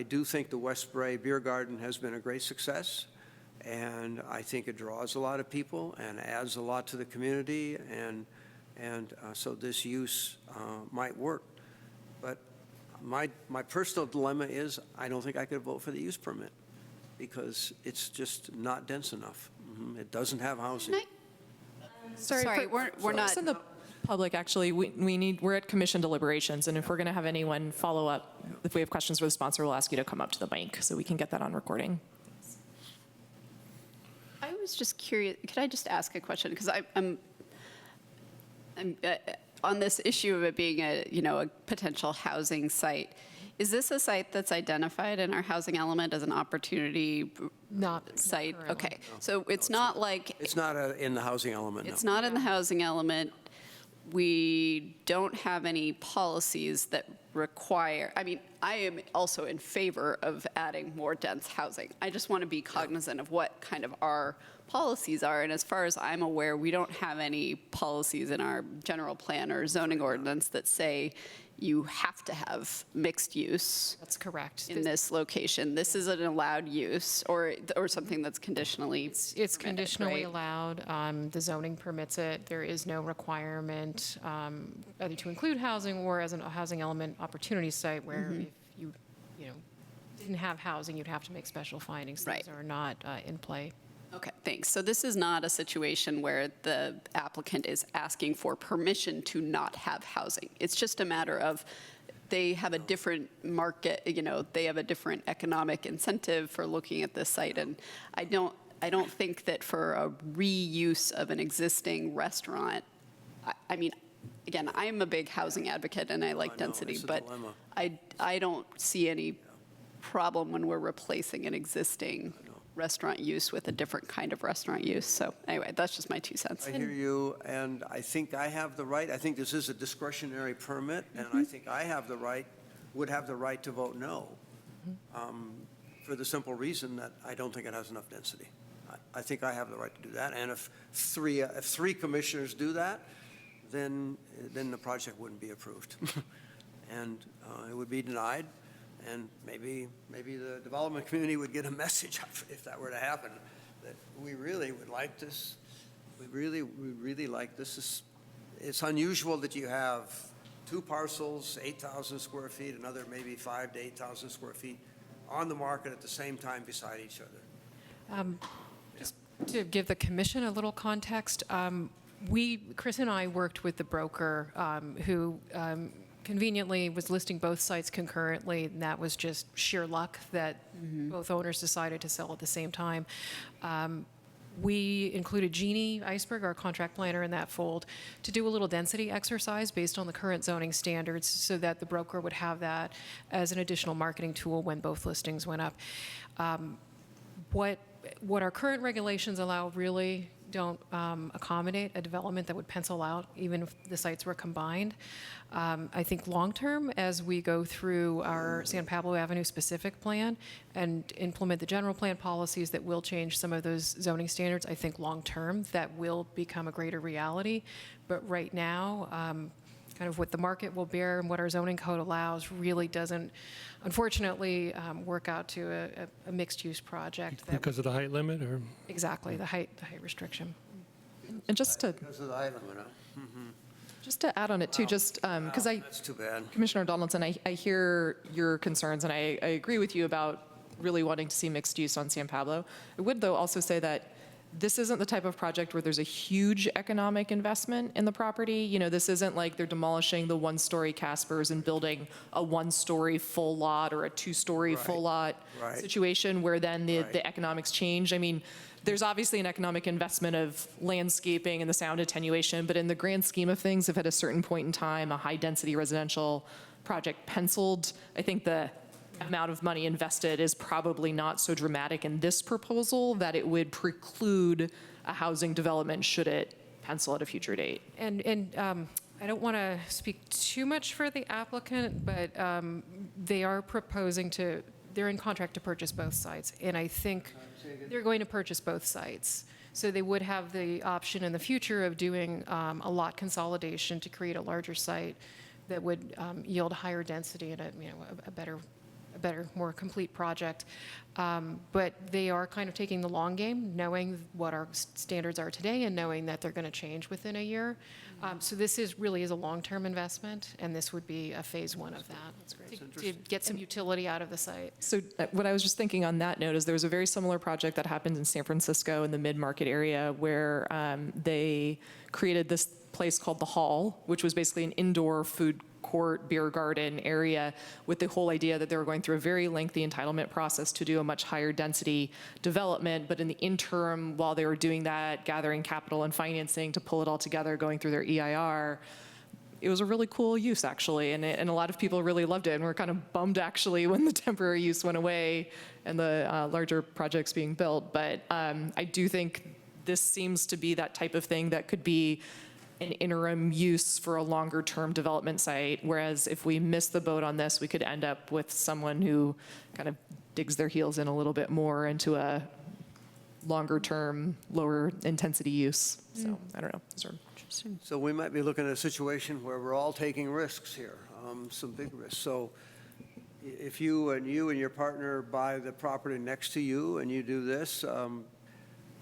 do think the West Bray Beer Garden has been a great success, and I think it draws a lot of people and adds a lot to the community, and so this use might work. But my personal dilemma is I don't think I could vote for the use permit because it's just not dense enough. It doesn't have housing. Sorry, we're not. public, actually, we're at commission deliberations, and if we're going to have anyone follow up, if we have questions for the sponsor, we'll ask you to come up to the mic so we can get that on recording. I was just curious, could I just ask a question? Because I'm on this issue of it being a potential housing site. Is this a site that's identified in our housing element as an opportunity site? Okay, so it's not like. It's not in the housing element, no. It's not in the housing element. We don't have any policies that require, I mean, I am also in favor of adding more dense housing. I just want to be cognizant of what kind of our policies are. And as far as I'm aware, we don't have any policies in our general plan or zoning ordinance that say you have to have mixed use. That's correct. In this location. This is an allowed use or something that's conditionally It's permitted, conditionally right? allowed. The zoning permits it. There is no requirement either to include housing or as a housing element opportunity site where if you didn't have housing, you'd have to make special findings. Right. Those are not in play. Okay, thanks. So this is not a situation where the applicant is asking for permission to not have housing. It's just a matter of they have a different market, they have a different economic incentive for looking at this site. And I don't think that for a reuse of an existing restaurant, I mean, again, I'm a big housing advocate and I like density, it's a but dilemma. I don't see any problem when we're replacing an existing restaurant use with a different kind of restaurant use. So anyway, that's just my 2 cents. I hear you, and I think I have the right. I think this is a discretionary permit, and I think I would have the right to vote no, for the simple reason that I don't think it has enough density. I think I have the right to do that, and if three commissioners do that, then the project wouldn't be approved, and it would be denied. And maybe the development community would get a message if that were to happen, that we really would like this. We really like this. It's unusual that you have 2 parcels, 8,000 square feet, another maybe 5,000 to 8,000 square feet on the market at the same time beside each other. Just to give the commission a little context, Chris and I worked with the broker who conveniently was listing both sites concurrently, and that was just sheer luck that both owners decided to sell at the same time. We included Jeannie Iceberg, our contract planner, in that fold to do a little density exercise based on the current zoning standards so that the broker would have that as an additional marketing tool when both listings went up. What our current regulations allow really don't accommodate a development that would pencil out even if the sites were combined. I think long-term, as we go through our San Pablo Avenue specific plan and implement the general plan policies that will change some of those zoning standards, I think long-term that will become a greater reality. But right now, kind of what the market will bear and what our zoning code allows really doesn't, unfortunately, work out to a mixed-use project. Because of the height limit, or? Exactly, the height restriction. And just to Because of the height limit, Just to add on it too, just because that's too bad. Commissioner Donaldson, I hear your concerns, and I agree with you about really wanting to see mixed use on San Pablo. I would, though, also say that this isn't the type of project where there's a huge economic investment in the property. This isn't like they're demolishing the one-story Caspers and building a one-story full lot or a two-story full lot situation where then the economics change. I mean, there's obviously an economic investment of landscaping and the sound attenuation, but in the grand scheme of things, if at a certain point in time a high-density residential project penciled, I think the amount of money invested is probably not so dramatic in this proposal that it would preclude a housing development should it pencil at a future date. And I don't want to speak too much for the applicant, but they are proposing they're in contract to purchase both sites, and I think they're going to purchase both sites. So they would have the option in the future of doing a lot consolidation to create a larger site that would yield higher density and a better, more complete project. But they are kind of taking the long game, knowing what our standards are today and knowing that they're going to change within a year. So this really is a long-term investment, and this would be a phase one of that to get some utility out of the site. So what I was just thinking on that note is there was a very similar project that happened in San Francisco in the mid-market area where they created this place called the Hall, which was basically an indoor food court, beer garden area, with the whole idea that they were going through a very lengthy entitlement process to do a much higher density development. But in the interim, while they were doing that, gathering capital and financing to pull it all together, going through their EIR, it was a really cool use, actually, and a lot of people really loved it, and we're kind of bummed, actually, when the temporary use went away and the larger projects being built. But I do think this seems to be that type of thing that could be an interim use for a longer-term development site, whereas if we miss the boat on this, we could end up with someone who kind of digs their heels in a little bit more into a longer-term, lower-intensity use. So, I don't know. Those are interesting. So we might be looking at a situation where we're all taking risks here, some big risks. So if you and your partner buy the property next to you and you do this,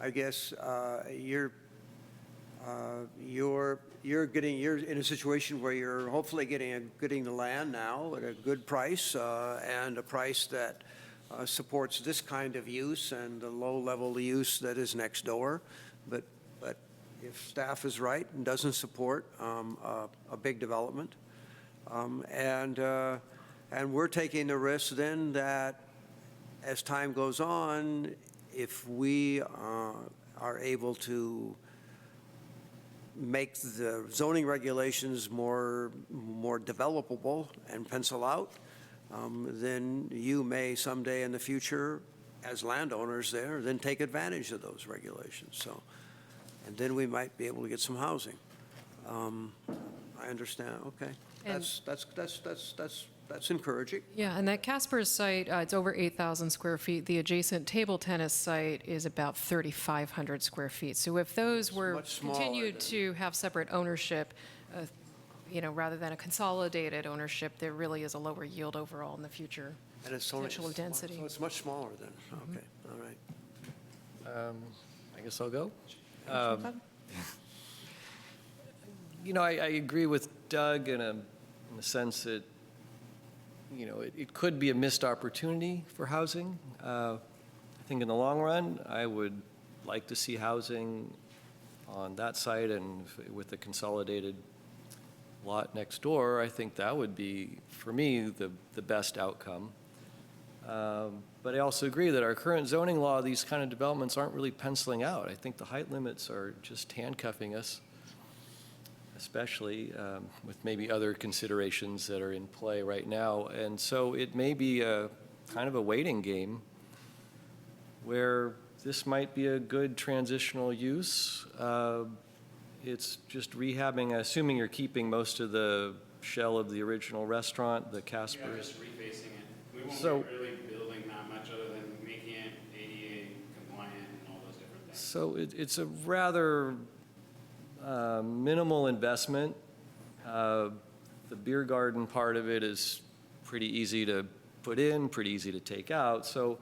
I guess you're in a situation where you're hopefully getting the land now at a good price and a price that supports this kind of use and the low-level use that is next door. But if staff is right and doesn't support a big development, and we're taking the risk then that as time goes on, if we are able to make the zoning regulations more developable and pencil out, then you may someday in the future, as landowners there, then take advantage of those regulations. So, and then we might be able to get some housing. I understand. Okay, that's encouraging. Yeah, and that Casper's site, it's over 8,000 square feet. The adjacent table tennis site is about 3,500 square feet. So if those were much smaller continued to have separate ownership, rather than a consolidated ownership, there really is a lower yield overall in the future. And it's only, potential of density. so it's much smaller then. Okay, all right. I guess I'll go. I agree with Doug in the sense that, it could be a missed opportunity for housing. I think in the long run, I would like to see housing on that site, and with the consolidated lot next door, I think that would be, for me, the best outcome. But I also agree that our current zoning law, these kind of developments aren't really penciling out. I think the height limits are just handcuffing us, especially with maybe other considerations that are in play right now. And so it may be a kind of a waiting game where this might be a good transitional use. It's just rehabbing, assuming you're keeping most of the shell of the original restaurant, the Casper's. Yeah, just refacing it. We won't So- be really building that much other than making it ADA compliant and all those different things. So it's a rather minimal investment. The beer garden part of it is pretty easy to put in, pretty easy to take out. So,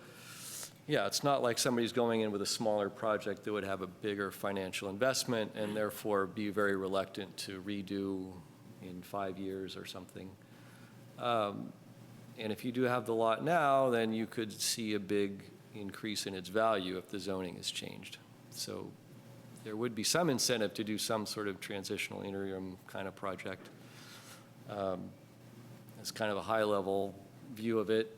yeah, it's not like somebody's going in with a smaller project that would have a bigger financial investment and therefore be very reluctant to redo in 5 years or something. And if you do have the lot now, then you could see a big increase in its value if the zoning is changed. So there would be some incentive to do some sort of transitional interim kind of project. It's kind of a high-level view of it.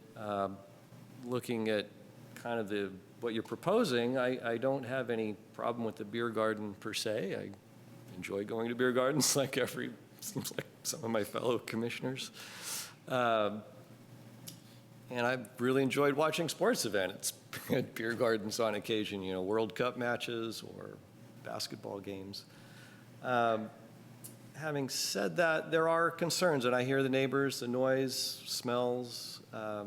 Looking at kind of what you're proposing, I don't have any problem with the beer garden per se. I enjoy going to beer gardens seems like some of my fellow commissioners. And I've really enjoyed watching sports events at beer gardens on occasion, World Cup matches or basketball games. Having said that, there are concerns, and I hear the neighbors, the noise, smells. I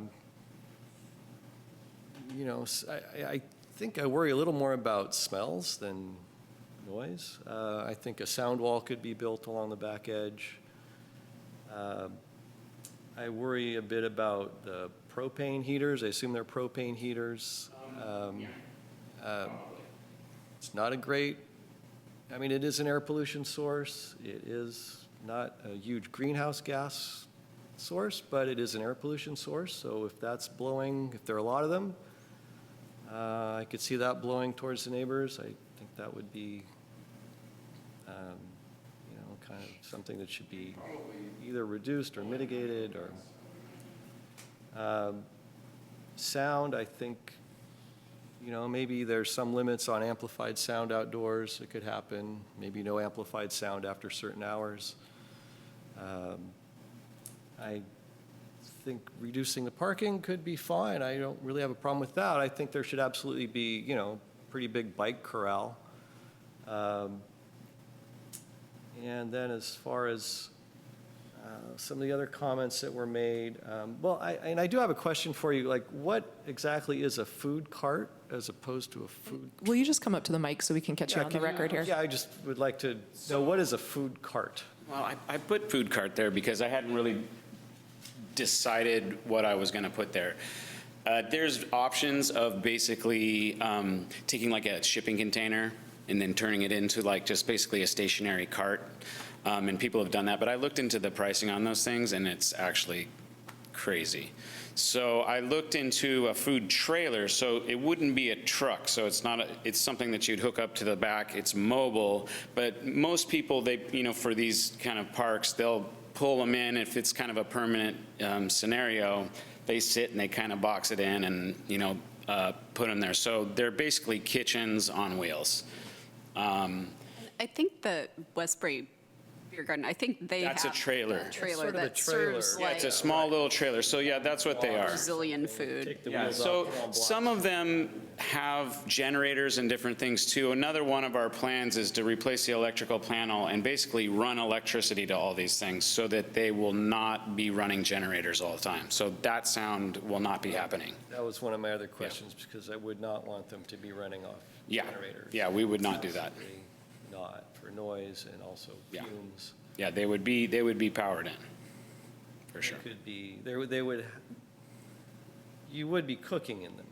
think I worry a little more about smells than noise. I think a sound wall could be built along the back edge. I worry a bit about the propane heaters. I assume they're propane heaters. It's not a great, it is an air pollution source. It is not a huge greenhouse gas source, but it is an air pollution source. So if that's blowing, if there are a lot of them, I could see that blowing towards the neighbors. I think that would be, kind of something that should be either reduced or mitigated, or sound, I think, maybe there's some limits on amplified sound outdoors. It could happen. Maybe no amplified sound after certain hours. I think reducing the parking could be fine. I don't really have a problem with that. I think there should absolutely be, pretty big bike corral. And then as far as some of the other comments that were made, I do have a question for you. Like, what exactly is a food cart as opposed to a food? Will you just come up to the mic so we can catch you on the record here? Yeah, I just would like to know, what is a food cart? Well, I put food cart there because I hadn't really decided what I was going to put there. There's options of basically taking like a shipping container and then turning it into like just basically a stationary cart. And people have done that, but I looked into the pricing on those things and it's actually crazy. So I looked into a food trailer, so it wouldn't be a truck. So it's not it's something that you'd hook up to the back. It's mobile, but most people, for these kind of parks, they'll pull them in if it's kind of a permanent scenario. They sit and they kind of box it in and, put them there. So they're basically kitchens on wheels. I think the Westbury Beer Garden, I think they That's have a trailer. a trailer Sort of a that trailer. serves Yeah, like it's a small little trailer. So yeah, that's what they are. Brazilian food. Yeah, so some of them have generators and different things too. Another one of our plans is to replace the electrical panel and basically run electricity to all these things so that they will not be running generators all the time. So that sound will not be happening. That was one of my other questions, because I would not want them to be running off Yeah, generators. yeah, we would not do that. Absolutely not, for noise and also Yeah. fumes. Yeah, they would be powered in, for sure. Could be, you would be cooking in them.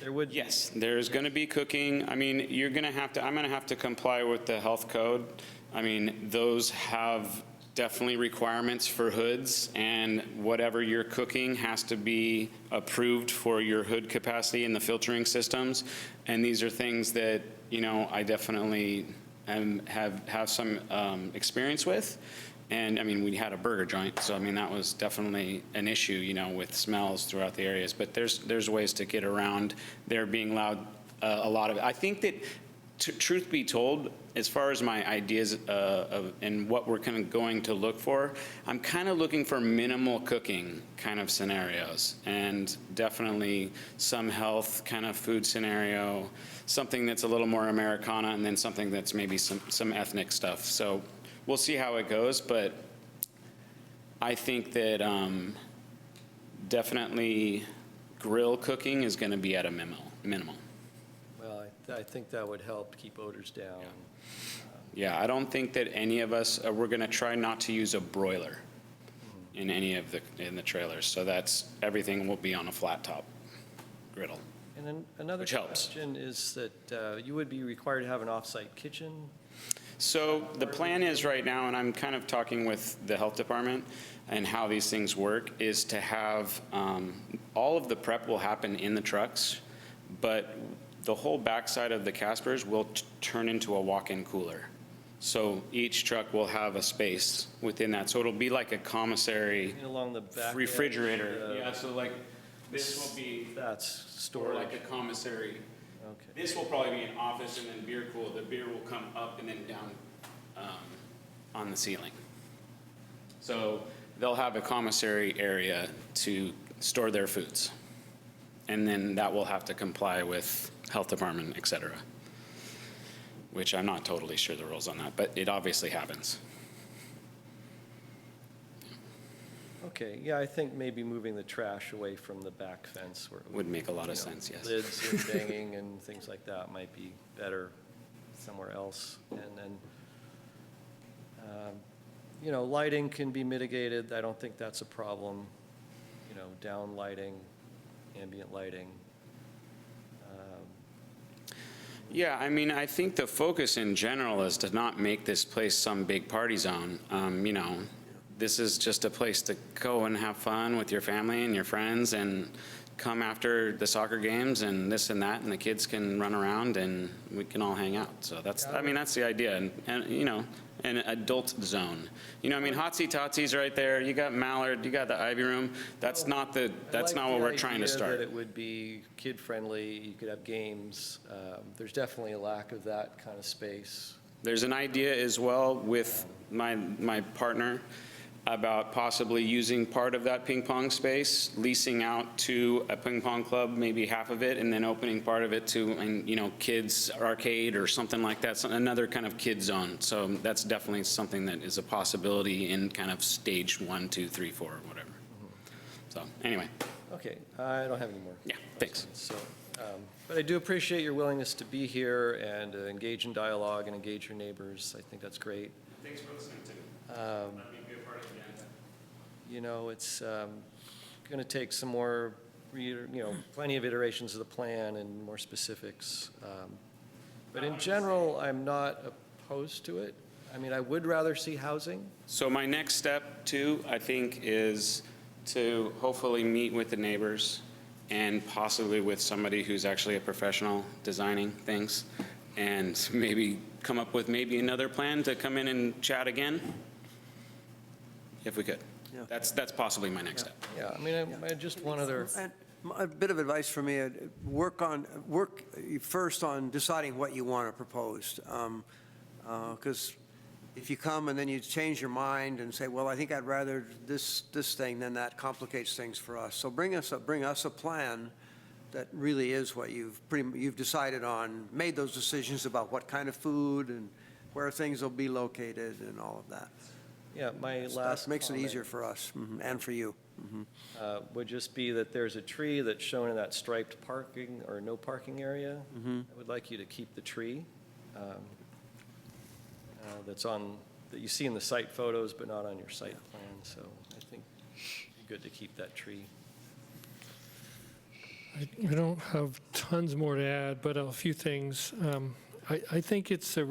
There would. Yes, there's going to be cooking. I mean, I'm going to have to comply with the health code. I mean, those have definitely requirements for hoods, and whatever you're cooking has to be approved for your hood capacity in the filtering systems. And these are things that, I definitely have some experience with. And I mean, we had a burger joint, so I mean, that was definitely an issue, with smells throughout the areas. But there's ways to get around there being allowed a lot of it. I think that, truth be told, as far as my ideas and what we're kind of going to look for, I'm kind of looking for minimal cooking kind of scenarios, and definitely some health kind of food scenario, something that's a little more Americana, and then something that's maybe some ethnic stuff. So we'll see how it goes, but I think that definitely grill cooking is going to be at a minimal. Well, I think that would help keep odors down. Yeah, I don't think that any of us, we're going to try not to use a broiler in any of the trailers. So everything will be on a flat top griddle. And then another Which helps. question is that you would be required to have an off-site kitchen. So the plan is right now, and I'm kind of talking with the health department and how these things work, is to have all of the prep will happen in the trucks, but the whole backside of the Caspers will turn into a walk-in cooler. So each truck will have a space within that. So it'll be like a commissary Along the back edge, refrigerator. Yeah, so like this will be That's or storage. like a commissary. Okay. This will probably be an office and then beer cool. The beer will come up and then down on the ceiling. So they'll have a commissary area to store their foods. And then that will have to comply with health department, et cetera, which I'm not totally sure the rules on that, but it obviously happens. Okay, yeah, I think maybe moving the trash away from the back fence where it Would make a lot of sense, yes. lids and banging and things like that might be better somewhere else. And then, lighting can be mitigated. I don't think that's a problem. Down lighting, ambient lighting. Yeah, I mean, I think the focus in general is to not make this place some big party zone. This is just a place to go and have fun with your family and your friends and come after the soccer games and this and that, and the kids can run around and we can all hang out. So that's, I mean, that's the idea. And you know, an adult zone. You know, I mean, Hotsy Totsy's right there. You got Mallard, you got the Ivy Room. That's not the, that's not what we're trying to I like the start. idea that it would be kid-friendly, you could have games. There's definitely a lack of that kind of space. There's an idea as well with my partner about possibly using part of that ping pong space, leasing out to a ping pong club, maybe half of it, and then opening part of it to, and you know, kids arcade or something like that, so another kind of kid zone. So that's definitely something that is a possibility in kind of stage 1, 2, 3, 4, or whatever. So anyway. Okay, I don't have any more. Yeah, thanks. So, but I do appreciate your willingness to be here and engage in dialogue and engage your neighbors. I think that's great. Thanks for listening to me. Let me be a part of the end. You know, it's going to take some more, you know, plenty of iterations of the plan and more specifics. But in general, I'm not opposed to it. I mean, I would rather see housing. So my next step, too, I think, is to hopefully meet with the neighbors and possibly with somebody who's actually a professional designing things, and maybe come up with maybe another plan to come in and chat again, if we could. Yeah. That's possibly my next step. Yeah, I mean, I just one other. And a bit of advice for me, work first on deciding what you want to propose. Because if you come and then you change your mind and say, well, I think I'd rather this thing, then that complicates things for us. So bring us a plan that really is what you've decided on, made those decisions about what kind of food and where things will be located and all of that. Yeah, my last makes it comment, easier for us and for you. would just be that there's a tree that's shown in that striped parking or no parking area. I would like you to keep the tree that you see in the site photos, but not on your site plan. So I think it'd be good to keep that tree. I don't have tons more to add, but a few things. I think it's a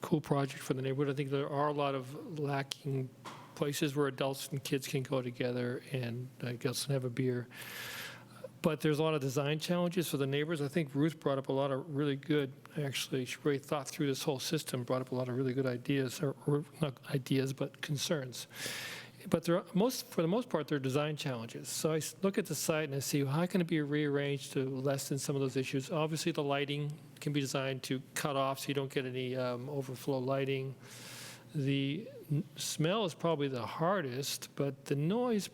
cool project for the neighborhood. I think there are a lot of lacking places where adults and kids can go together and I guess have a beer. But there's a lot of design challenges for the neighbors. I think Ruth brought up a lot of really good, actually, she really thought through this whole system, brought up a lot of really good ideas, or not ideas, but concerns. But for the most part, they're design challenges. So I look at the site and I see, how can it be rearranged to lessen some of those issues? Obviously, the lighting can be designed to cut off so you don't get any overflow lighting. The smell is probably the hardest, but the noise,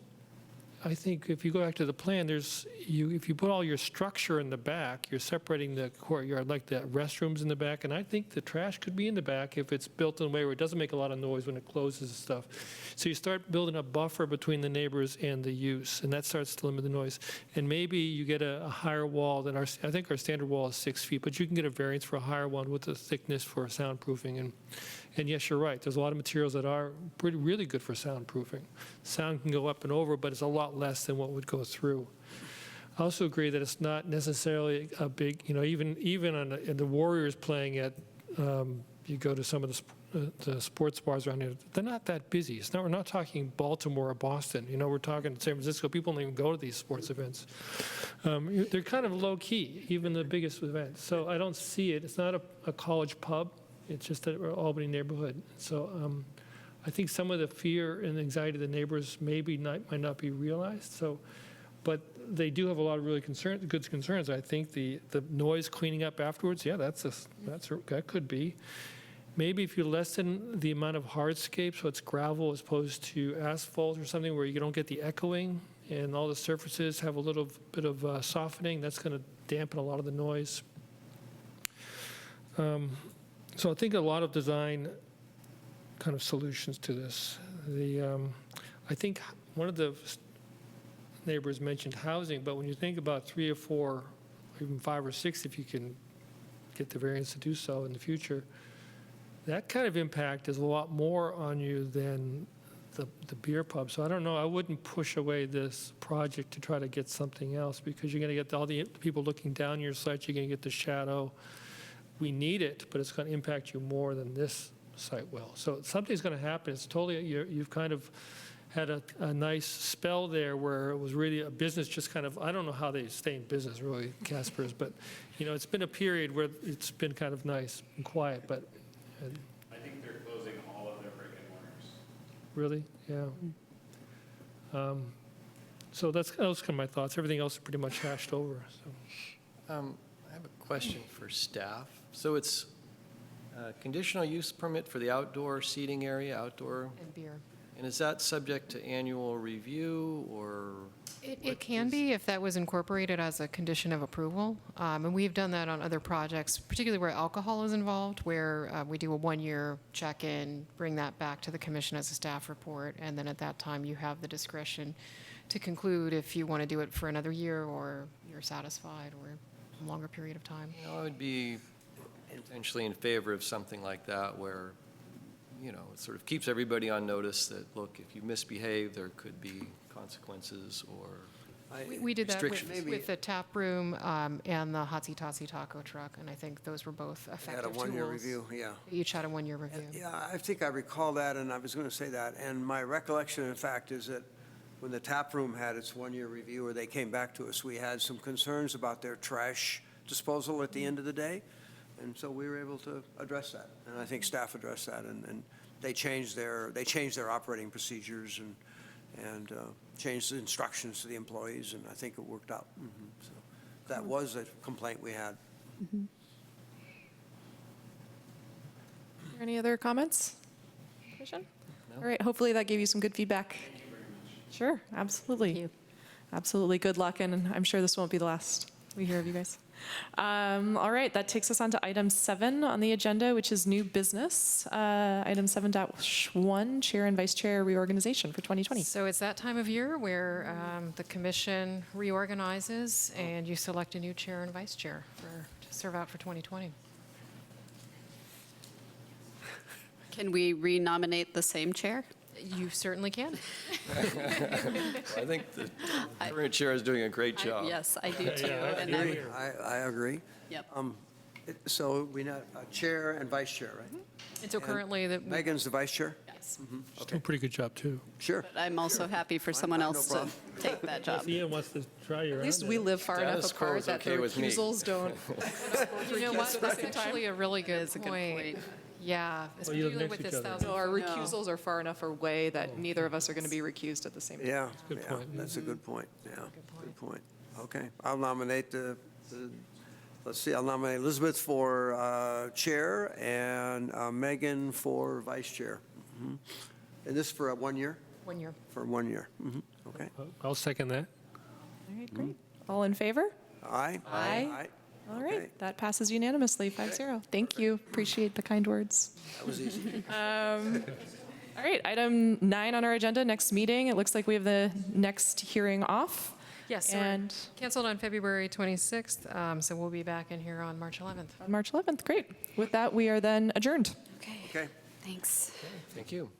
I think if you go back to the plan, if you put all your structure in the back, you're separating the courtyard, like the restrooms in the back, and I think the trash could be in the back if it's built in a way where it doesn't make a lot of noise when it closes and stuff. So you start building a buffer between the neighbors and the use, and that starts to limit the noise. And maybe you get a higher wall than I think our standard wall is 6 feet, but you can get a variance for a higher one with the thickness for soundproofing. And yes, you're right. There's a lot of materials that are really good for soundproofing. Sound can go up and over, but it's a lot less than what would go through. I also agree that it's not necessarily a big, even on the Warriors playing at, you go to some of the sports bars around here, they're not that busy. We're not talking Baltimore or Boston. We're talking San Francisco. People don't even go to these sports events. They're kind of low key, even the biggest events. So I don't see it. It's not a college pub. It's just an Albany neighborhood. So I think some of the fear and anxiety of the neighbors might not be realized. But they do have a lot of really good concerns. I think the noise cleaning up afterwards, yeah, that could be. Maybe if you lessen the amount of hardscape, so it's gravel as opposed to asphalt or something where you don't get the echoing and all the surfaces have a little bit of softening, that's going to dampen a lot of the noise. So I think a lot of design kind of solutions to this. I think one of the neighbors mentioned housing, but when you think about 3 or 4, or even 5 or 6, if you can get the variance to do so in the future, that kind of impact is a lot more on you than the beer pub. So I don't know, I wouldn't push away this project to try to get something else because you're going to get all the people looking down your site, you're going to get the shadow. We need it, but it's going to impact you more than this site will. So something's going to happen. It's totally, you've kind of had a nice spell there where it was really a business just kind of, I don't know how they stay in business really, Casper's, but, you know, it's been a period where it's been kind of nice and quiet, but I think they're closing all of their brick and mortars. really, yeah. So those kind of my thoughts. Everything else is pretty much hashed over, so. I have a question for staff. So it's a conditional use permit for the outdoor seating area, outdoor, And beer. and is that subject to annual review or? It can be if that was incorporated as a condition of approval. And we've done that on other projects, particularly where alcohol is involved, where we do a one-year check-in, bring that back to the commission as a staff report, and then at that time, you have the discretion to conclude if you want to do it for another year or you're satisfied or a longer period of time. You know, I would be potentially in favor of something like that where, you know, it sort of keeps everybody on notice that, look, if you misbehave, there could be consequences or We did that restrictions. with the tap room and the Hotsy Totsy taco truck, and I think those were both They effective had a tools. one-year review, yeah. They each had a one-year review. Yeah, I think I recall that, and I was going to say that. And my recollection, in fact, is that when the tap room had its one-year review, or they came back to us, we had some concerns about their trash disposal at the end of the day. And so we were able to address that. And I think staff addressed that, and they changed their operating procedures and changed the instructions to the employees, and I think it worked out. So that was a complaint we had. Any other comments? Commission? All right, hopefully that gave you some good feedback. Sure, absolutely. Absolutely, good luck, and I'm sure this won't be the last we hear of you guys. All right, that takes us on to item 7 on the agenda, which is new business. Item 7.1, Chair and Vice Chair reorganization for 2020. So it's that time of year where the commission reorganizes and you select a new chair and vice chair to serve out for 2020. Can we renominate the same chair? You certainly can. I think the current chair is doing a great job. Yes, I do too. I and agree. I agree. Yep. So we not chair and vice chair, right? And so currently, Megan's the vice chair? Yes. She's doing a pretty good job, too. Sure. But I'm also happy for someone I have no else to problem. take that job. If Ian wants to try your At least we live far Status enough quo apart is that okay the with me. recusals don't. you know what, Recuse at the that's same time. actually a really good Is a good point. point. Yeah, Oh, you live particularly next with to this each other. 1,000. No, our recusals are far enough away that neither of us are going to be recused at the same time. Yeah, Good yeah, point. that's a good point, yeah, good point. Okay, I'll nominate let's see, I'll nominate Elizabeth for chair and Megan for vice chair. And this for a 1 year? 1 year. For 1 year, okay. I'll second that. All right, great. All in favor? Aye? Aye. All right, Okay. that passes unanimously, 5-0. Thank you, appreciate the kind words. That was easy. All right, item 9 on our agenda, next meeting. It looks like we have the next hearing off. Yes, so And we're canceled on February 26th, so we'll be back in here on March 11th. on March 11th, great. With that, we are then adjourned. Okay. Okay. Thanks. Thank you.